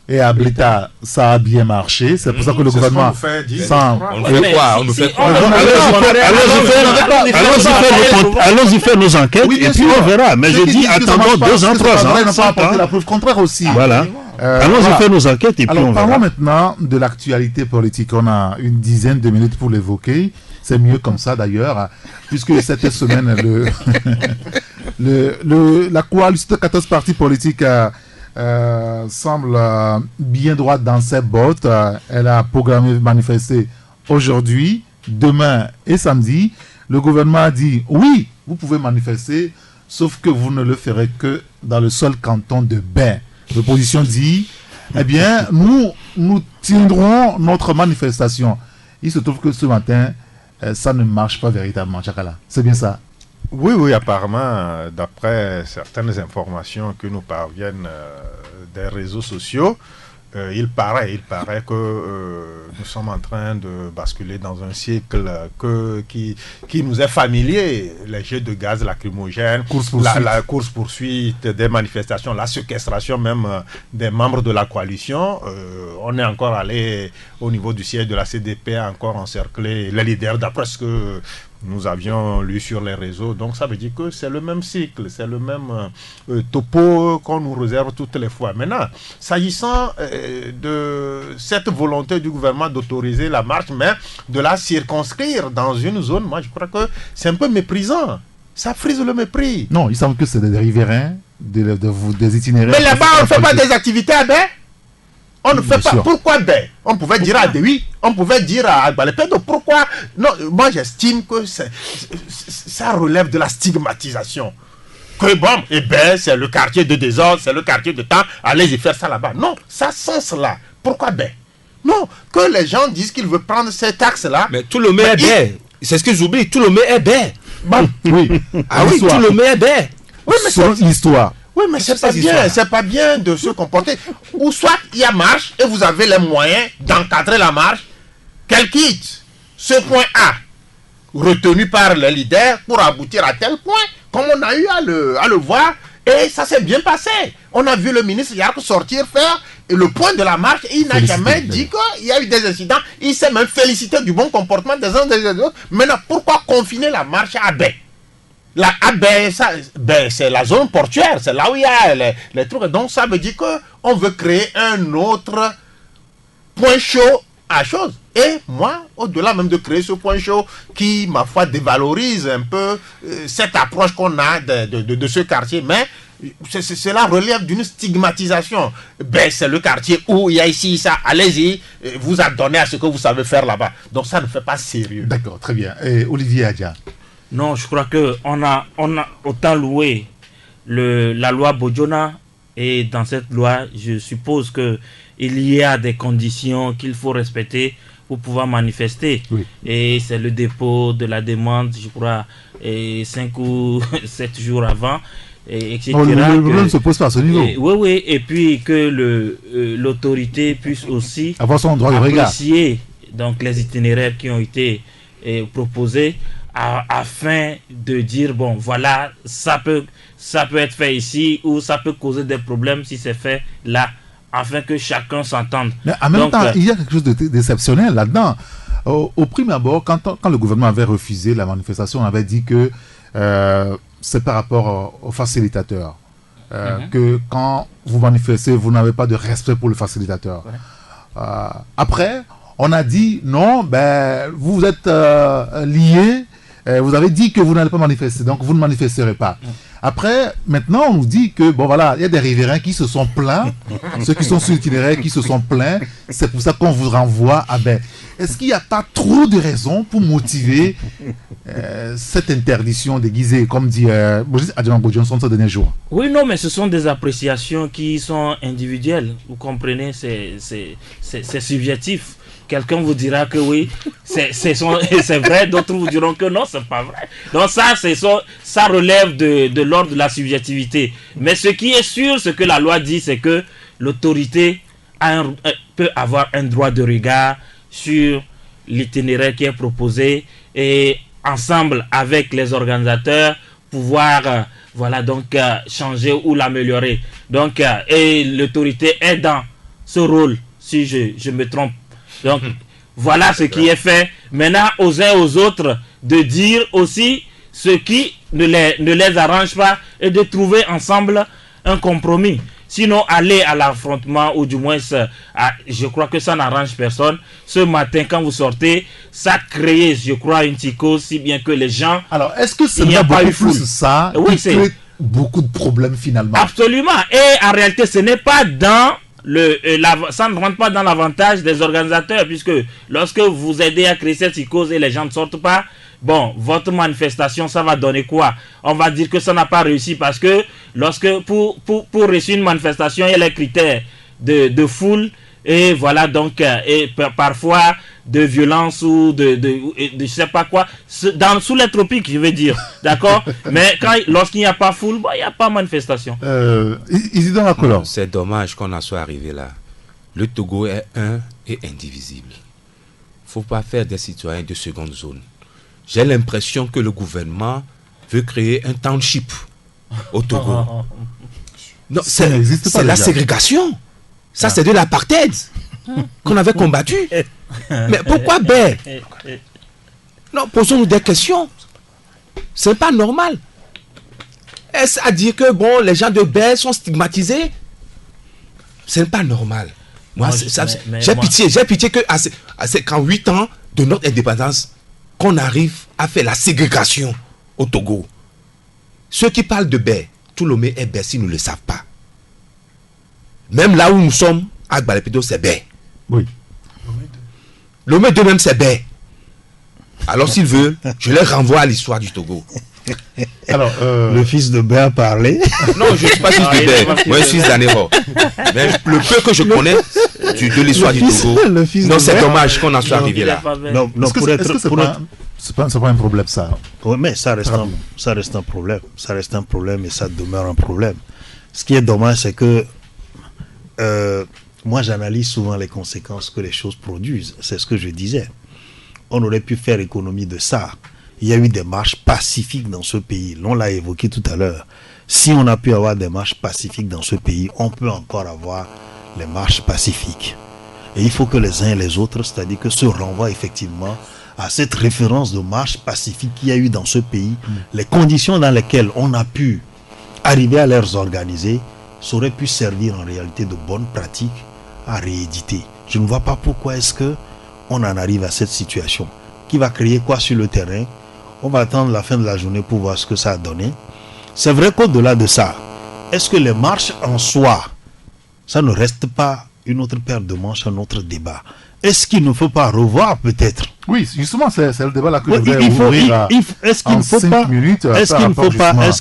et à Blita, ça a bien marché. C'est pour ça que le gouvernement... Allons-y faire nos enquêtes et puis on verra. Mais je dis, attendons 2 ans, 3 ans. On n'a pas apporté la preuve contraire aussi. Voilà. Allons-y faire nos enquêtes et puis on verra. Parlons maintenant de l'actualité politique. On a une dizaine de minutes pour l'évoquer. C'est mieux comme ça d'ailleurs, puisque cette semaine, la coalition de 14 partis politiques semble bien droite dans ses bottes. Elle a programmé manifester aujourd'hui, demain et samedi. Le gouvernement a dit oui, vous pouvez manifester, sauf que vous ne le ferez que dans le seul canton de Bain. L'opposition dit, eh bien, nous tiendrons notre manifestation. Il se trouve que ce matin, ça ne marche pas véritablement, Tchakala. C'est bien ça? Oui, apparemment, d'après certaines informations que nous parviennent des réseaux sociaux, il paraît que nous sommes en train de basculer dans un cycle qui nous est familier. Les jets de gaz lacrymogènes, la course-poursuite des manifestations, la séquestration même des membres de la coalition. On est encore allé au niveau du siège de la CDP, encore encercler les leaders d'après ce que nous avions lu sur les réseaux. Donc ça veut dire que c'est le même cycle, c'est le même topo qu'on nous réserve toutes les fois. Maintenant, s'agissant de cette volonté du gouvernement d'autoriser la marche, mais de la circonscrire dans une zone, moi je crois que c'est un peu méprisant. Ça frise le mépris. Non, il semble que c'est des riverains, des itinéraires. Mais là-bas, on ne fait pas des activités à Bain. On ne fait pas. Pourquoi Bain? On pouvait dire à Dewi, on pouvait dire à Agbalepédo. Pourquoi? Non, moi j'estime que ça relève de la stigmatisation. Que bon, et Bain, c'est le quartier de désordre, c'est le quartier de temps, allez-y faire ça là-bas. Non, ça sens là. Pourquoi Bain? Non, que les gens disent qu'ils veulent prendre cet axe-là. Mais tout le monde est Bain. C'est ce que j'oublie, tout le monde est Bain. Bon, oui. Ah oui, tout le monde est Bain. Oui, mais c'est l'histoire. Oui, mais c'est pas bien de se comporter. Ou soit il y a marche et vous avez les moyens d'encadrer la marche, qu'elle quitte ce point A, retenu par le leader, pour aboutir à tel point, comme on a eu à le voir Et ça s'est bien passé. On a vu le ministre Yark sortir faire le point de la marche. Il n'a jamais dit qu'il y a eu des incidents. Il s'est même félicité du bon comportement des uns des autres. Maintenant, pourquoi confiner la marche à Baie? C'est la zone portuaire. C'est là où il y a les trucs. Donc ça veut dire qu'on veut créer un autre point chaud à chose. Et moi, au-delà même de créer ce point chaud qui, ma foi, dévalorise un peu cette approche qu'on a de ce quartier, mais cela relève d'une stigmatisation. Ben, c'est le quartier où il y a ici ça, allez-y, vous adonnez à ce que vous savez faire là-bas. Donc ça ne fait pas sérieux. D'accord, très bien. Et Olivier Adja? Non, je crois que on a autant loué la loi Bojona, et dans cette loi, je suppose que il y a des conditions qu'il faut respecter pour pouvoir manifester. Oui. Et c'est le dépôt de la demande, je crois, 5 ou 7 jours avant, etc. Non, le problème ne se pose pas à ce niveau. Oui, et puis que l'autorité puisse aussi avoir son droit de regard. Apprécier donc les itinéraires qui ont été proposés afin de dire, bon, voilà, ça peut être fait ici ou ça peut causer des problèmes si c'est fait là, afin que chacun s'entende. Mais en même temps, il y a quelque chose d'exceptionnel là-dedans. Au prime abord, quand le gouvernement avait refusé la manifestation, on avait dit que c'est par rapport aux facilitateurs. Que quand vous manifestez, vous n'avez pas de respect pour le facilitateur. Ouais. Après, on a dit, non, ben, vous êtes liés, vous avez dit que vous n'allez pas manifester, donc vous ne manifesterez pas. Après, maintenant, on nous dit que, bon voilà, il y a des riverains qui se sont plaints, ceux qui sont sur l'itinéraire qui se sont plaints, c'est pour ça qu'on vous renvoie à Baie. Est-ce qu'il n'y a pas trop de raisons pour motiver cette interdiction déguisée, comme dit Adjama Johnson ce dernier jour? Oui, non, mais ce sont des appréciations qui sont individuelles. Vous comprenez, c'est subjectif. Quelqu'un vous dira que oui, c'est vrai, d'autres vous diront que non, c'est pas vrai. Donc ça relève de l'ordre de la subjectivité. Mais ce qui est sûr, ce que la loi dit, c'est que l'autorité peut avoir un droit de regard sur l'itinéraire qui est proposé et ensemble avec les organisateurs pouvoir changer ou l'améliorer. Donc et l'autorité est dans ce rôle, si je me trompe. Donc voilà ce qui est fait. Maintenant aux uns et aux autres de dire aussi ce qui ne les arrange pas et de trouver ensemble un compromis. Sinon, aller à l'affrontement, ou du moins, je crois que ça n'arrange personne. Ce matin, quand vous sortez, ça crée, je crois, une psychose, si bien que les gens... Alors, est-ce que ce n'est pas plus ça oui, qui crée beaucoup de problèmes, finalement? Absolument. Et en réalité, ce n'est pas dans ça ne rentre pas dans l'avantage des organisateurs, puisque lorsque vous aidez à créer cette psychose et les gens ne sortent pas, bon, votre manifestation, ça va donner quoi? On va dire que ça n'a pas réussi parce que pour réussir une manifestation, il y a les critères de foule et voilà, donc et parfois de violence ou de je sais pas quoi, sous les tropiques, je veux dire, d'accord? Mais lorsqu'il n'y a pas foule, bon, il n'y a pas manifestation. Isidore Akolo. C'est dommage qu'on en soit arrivé là. Le Togo est un et indivisible. Faut pas faire des citoyens de seconde zone. J'ai l'impression que le gouvernement veut créer un township au Togo. Non, c'est la ségrégation. Ça, c'est de l'apartheid qu'on avait combattu. Mais pourquoi Baie? Non, posons-nous des questions. C'est pas normal. Est-ce à dire que bon, les gens de Baie sont stigmatisés? C'est pas normal. Moi, j'ai pitié que qu'en 8 ans de notre indépendance, qu'on arrive à faire la ségrégation au Togo. Ceux qui parlent de Baie, tout Lomé est Baie s'ils ne le savent pas. Même là où nous sommes, à Gbalepedo, c'est Baie. Oui. Lomé 2 même, c'est Baie. Alors s'ils veulent, je les renvoie à l'histoire du Togo. Alors, le fils de Baie a parlé. Non, je ne suis pas fils de Baie. Moi, je suis d'Anero. Mais le peu que je connais de l'histoire du Togo, non, c'est dommage qu'on en soit arrivé là. Non, c'est pas un problème, ça. Oui, mais ça reste un problème. Ça reste un problème et ça demeure un problème. Ce qui est dommage, c'est que moi, j'analyse souvent les conséquences que les choses produisent. C'est ce que je disais. On aurait pu faire économie de ça. il y a eu des marches pacifiques dans ce pays. On l'a évoqué tout à l'heure. Si on a pu avoir des marches pacifiques dans ce pays, on peut encore avoir les marches pacifiques. Et il faut que les uns et les autres, c'est-à-dire que se renvoient effectivement à cette référence de marche pacifique qu'il y a eu dans ce pays. Les conditions dans lesquelles on a pu arriver à les organiser, ça aurait pu servir en réalité de bonnes pratiques à rééditer. Je ne vois pas pourquoi est-ce que on en arrive à cette situation. Qui va créer quoi sur le terrain? On va attendre la fin de la journée pour voir ce que ça a donné. C'est vrai qu'au-delà de ça, est-ce que les marches en soi, ça ne reste pas une autre paire de manches, un autre débat? Est-ce qu'il ne faut pas revoir peut-être? Oui, justement, c'est le débat là que je voulais Est-ce en 5 minutes. Est-ce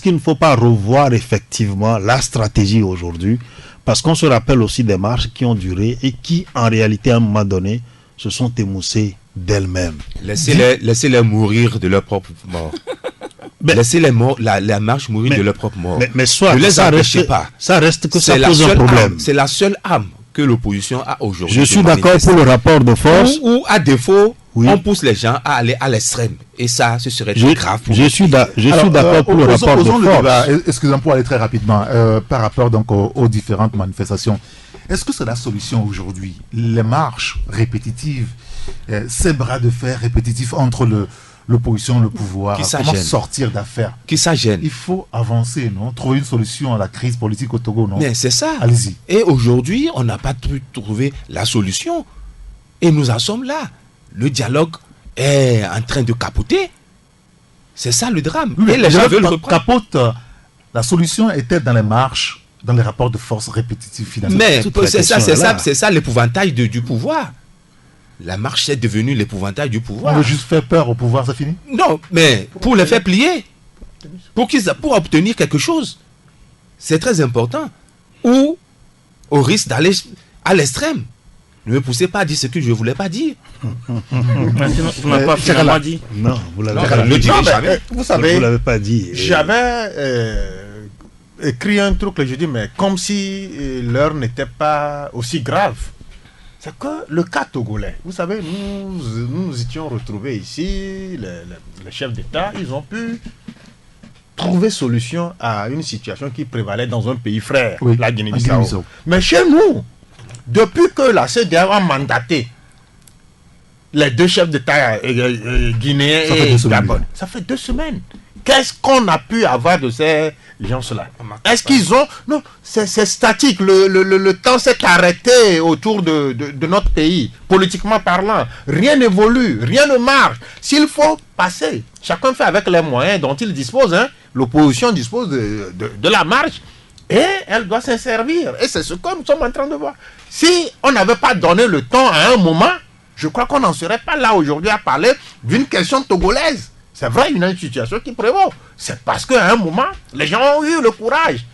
qu'il ne faut pas revoir effectivement la stratégie aujourd'hui? Parce qu'on se rappelle aussi des marches qui ont duré et qui, en réalité, à un moment donné, se sont émoussées d'elles-mêmes. Laissez-les mourir de leur propre mort. Laissez la marche mourir de leur propre mort. Mais soit, ne les empêchez pas. Ça reste que ça pose un problème. C'est la seule arme que l'opposition a aujourd'hui. Je suis d'accord pour le rapport de force. Ou à défaut, oui, on pousse les gens à aller à l'extrême. Et ça, ce serait très grave. Je suis d'accord pour le rapport de force. Excusez-moi pour aller très rapidement. Par rapport donc aux différentes manifestations, est-ce que c'est la solution aujourd'hui? Les marches répétitives, ces bras de fer répétitifs entre l'opposition et le pouvoir, comment sortir d'affaires? Qui ça gêne? Il faut avancer, non? Trouver une solution à la crise politique au Togo, non? Mais c'est ça. Allez-y. Et aujourd'hui, on n'a pas pu trouver la solution. Et nous en sommes là. Le dialogue est en train de capoter. C'est ça le drame. Oui, et les gens veulent capote. La solution était dans les marches, dans les rapports de force répétitifs finalement. Mais c'est ça l'épouvantail du pouvoir. La marche est devenue l'épouvantail du pouvoir. On veut juste faire peur au pouvoir, c'est fini? Non, mais pour les faire plier, pour obtenir quelque chose, c'est très important. Ou au risque d'aller à l'extrême. Ne me poussez pas à dire ce que je ne voulais pas dire. Vous n'avez pas finalement dit. Non, vous l'avez jamais. Vous savez, vous l'avez pas dit. J'avais écrit un truc et je dis, mais comme si l'heure n'était pas aussi grave. C'est que le cas togolais, vous savez, nous étions retrouvés ici, les chefs d'État, ils ont pu trouver solution à une situation qui prévalait dans un pays frère, oui, la Guinée-Bissau. Mais chez nous, depuis que la CEDEAO a mandaté les deux chefs d'État guinéens et Gabon, ça fait 2 semaines. Qu'est-ce qu'on a pu avoir de ces gens-là? Est-ce qu'ils ont... Non, c'est statique. Le temps s'est arrêté autour de notre pays, politiquement parlant. Rien n'évolue, rien ne marche. S'il faut passer, chacun fait avec les moyens dont il dispose. Hein. L'opposition dispose de la marche et elle doit s'en servir. Et c'est ce que nous sommes en train de voir. Si on n'avait pas donné le temps à un moment, je crois qu'on n'en serait pas là aujourd'hui à parler d'une question togolaise. C'est vrai, il y a une situation qui prévaut. C'est parce qu'à un moment, les gens ont eu le courage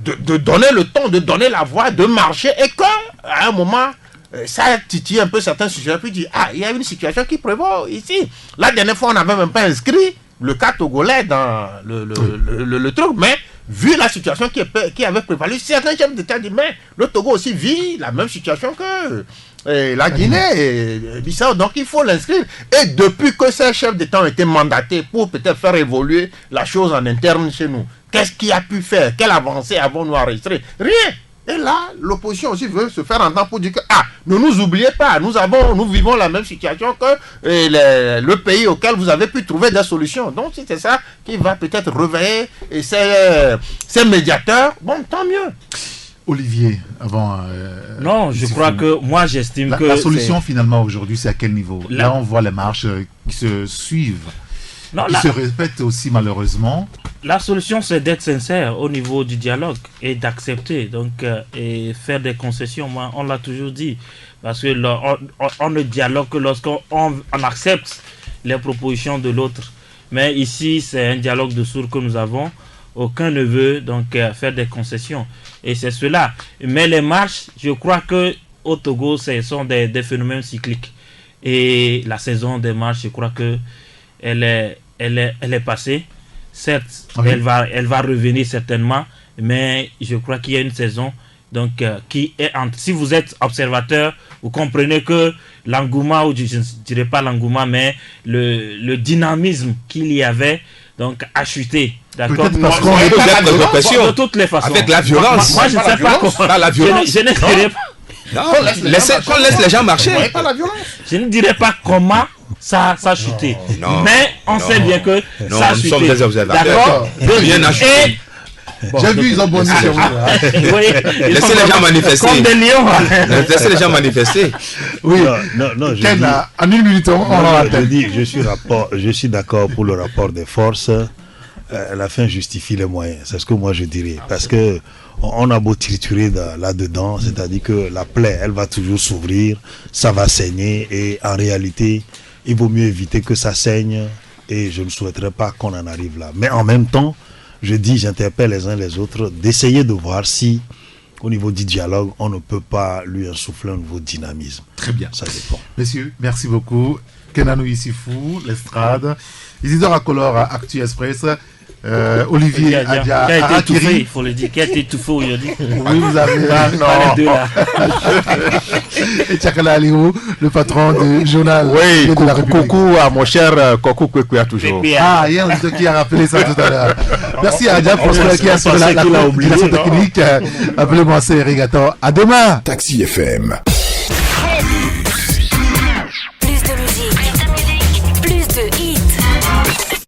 de donner le temps, de donner la voix, de marcher, et qu'à un moment, ça a titillé un peu certains sujets, puis dit, ah, il y a une situation qui prévaut ici. La dernière fois, on n'avait même pas inscrit le cas togolais dans le truc, mais vu la situation qui avait prévalu, certains chefs d'État disent, mais le Togo aussi vit la même situation que la Guinée et Bissau, donc il faut l'inscrire. Et depuis que ces chefs d'État ont été mandatés pour peut-être faire évoluer la chose en interne chez nous, qu'est-ce qui a pu faire? Quelle avancée avons-nous enregistré? Rien. Et là, l'opposition aussi veut se faire entendre pour dire que, ne nous oubliez pas, nous vivons la même situation que le pays auquel vous avez pu trouver des solutions. Donc, si c'est ça qui va peut-être réveiller ces médiateurs, bon, tant mieux. Olivier, avant... non, je crois que moi j'estime que... La solution finalement aujourd'hui, c'est à quel niveau? Là, on voit les marches qui se suivent, qui se répètent aussi malheureusement. La solution, c'est d'être sincère au niveau du dialogue et d'accepter, donc, et faire des concessions. Moi, on l'a toujours dit, parce que on ne dialogue que lorsqu'on accepte les propositions de l'autre. Mais ici, c'est un dialogue de sourds que nous avons. Aucun ne veut donc faire des concessions. Et c'est cela. Mais les marches, je crois que au Togo, ce sont des phénomènes cycliques. Et la saison des marches, je crois que elle est passée. Certes, okay, elle va revenir certainement, mais je crois qu'il y a une saison Donc, qui est si vous êtes observateur, vous comprenez que l'engouement, ou je ne dirais pas l'engouement, mais le dynamisme qu'il y avait, donc, a chuté. D'accord. Parce qu'on est pas la Bon, de toutes les façons. avec la violence. Moi, je ne sais pas comment. Pas la violence. Je ne dirais pas. Non, qu'on laisse les gens marcher. Pas la violence. Je ne dirais pas comment ça a chuté. Non, mais on sait bien que non, ça a nous chuté. sommes des observateurs. D'accord. Bien a chuté. J'ai vu, ils ont bondi sur vous. Vous voyez, ils Laissez sont les gens manifester. comme des lions. Laissez les gens manifester. Oui, Non, je Ken, dis- en une minute, on Non, va je dis, je suis d'accord pour le rapport des forces. La fin justifie les moyens. C'est ce que moi je dirais. Parce que on a beau triturer là-dedans, c'est-à-dire que la plaie, elle va toujours s'ouvrir, ça va saigner, et en réalité, il vaut mieux éviter que ça saigne, et je ne souhaiterais pas qu'on en arrive là. Mais en même temps, j'interpelle les uns les autres d'essayer de voir si, au niveau du dialogue, on ne peut pas lui insuffler un nouveau dynamisme. Très bien. Ça dépend. Messieurs, merci beaucoup. Kenanou Issifou, l'Estrade, Isidore Akolor, Actu Express, Olivier Adia, Qui a été étouffé, Harakiri. il faut le dire. Qui a été étouffé aujourd'hui. Oui, vous avez Pas les deux là. et Tchakala Aliou, le patron du journal Oui, de la République. coucou à mon cher Kokou Kwekouya toujours. Pépé, Ah, il y a un auditeur qui a rappelé ça tout à l'heure. Merci à Adia Prosper qui a assuré la coordination technique. Appelez-moi, c'est Rigaton. À demain. Taxi FM.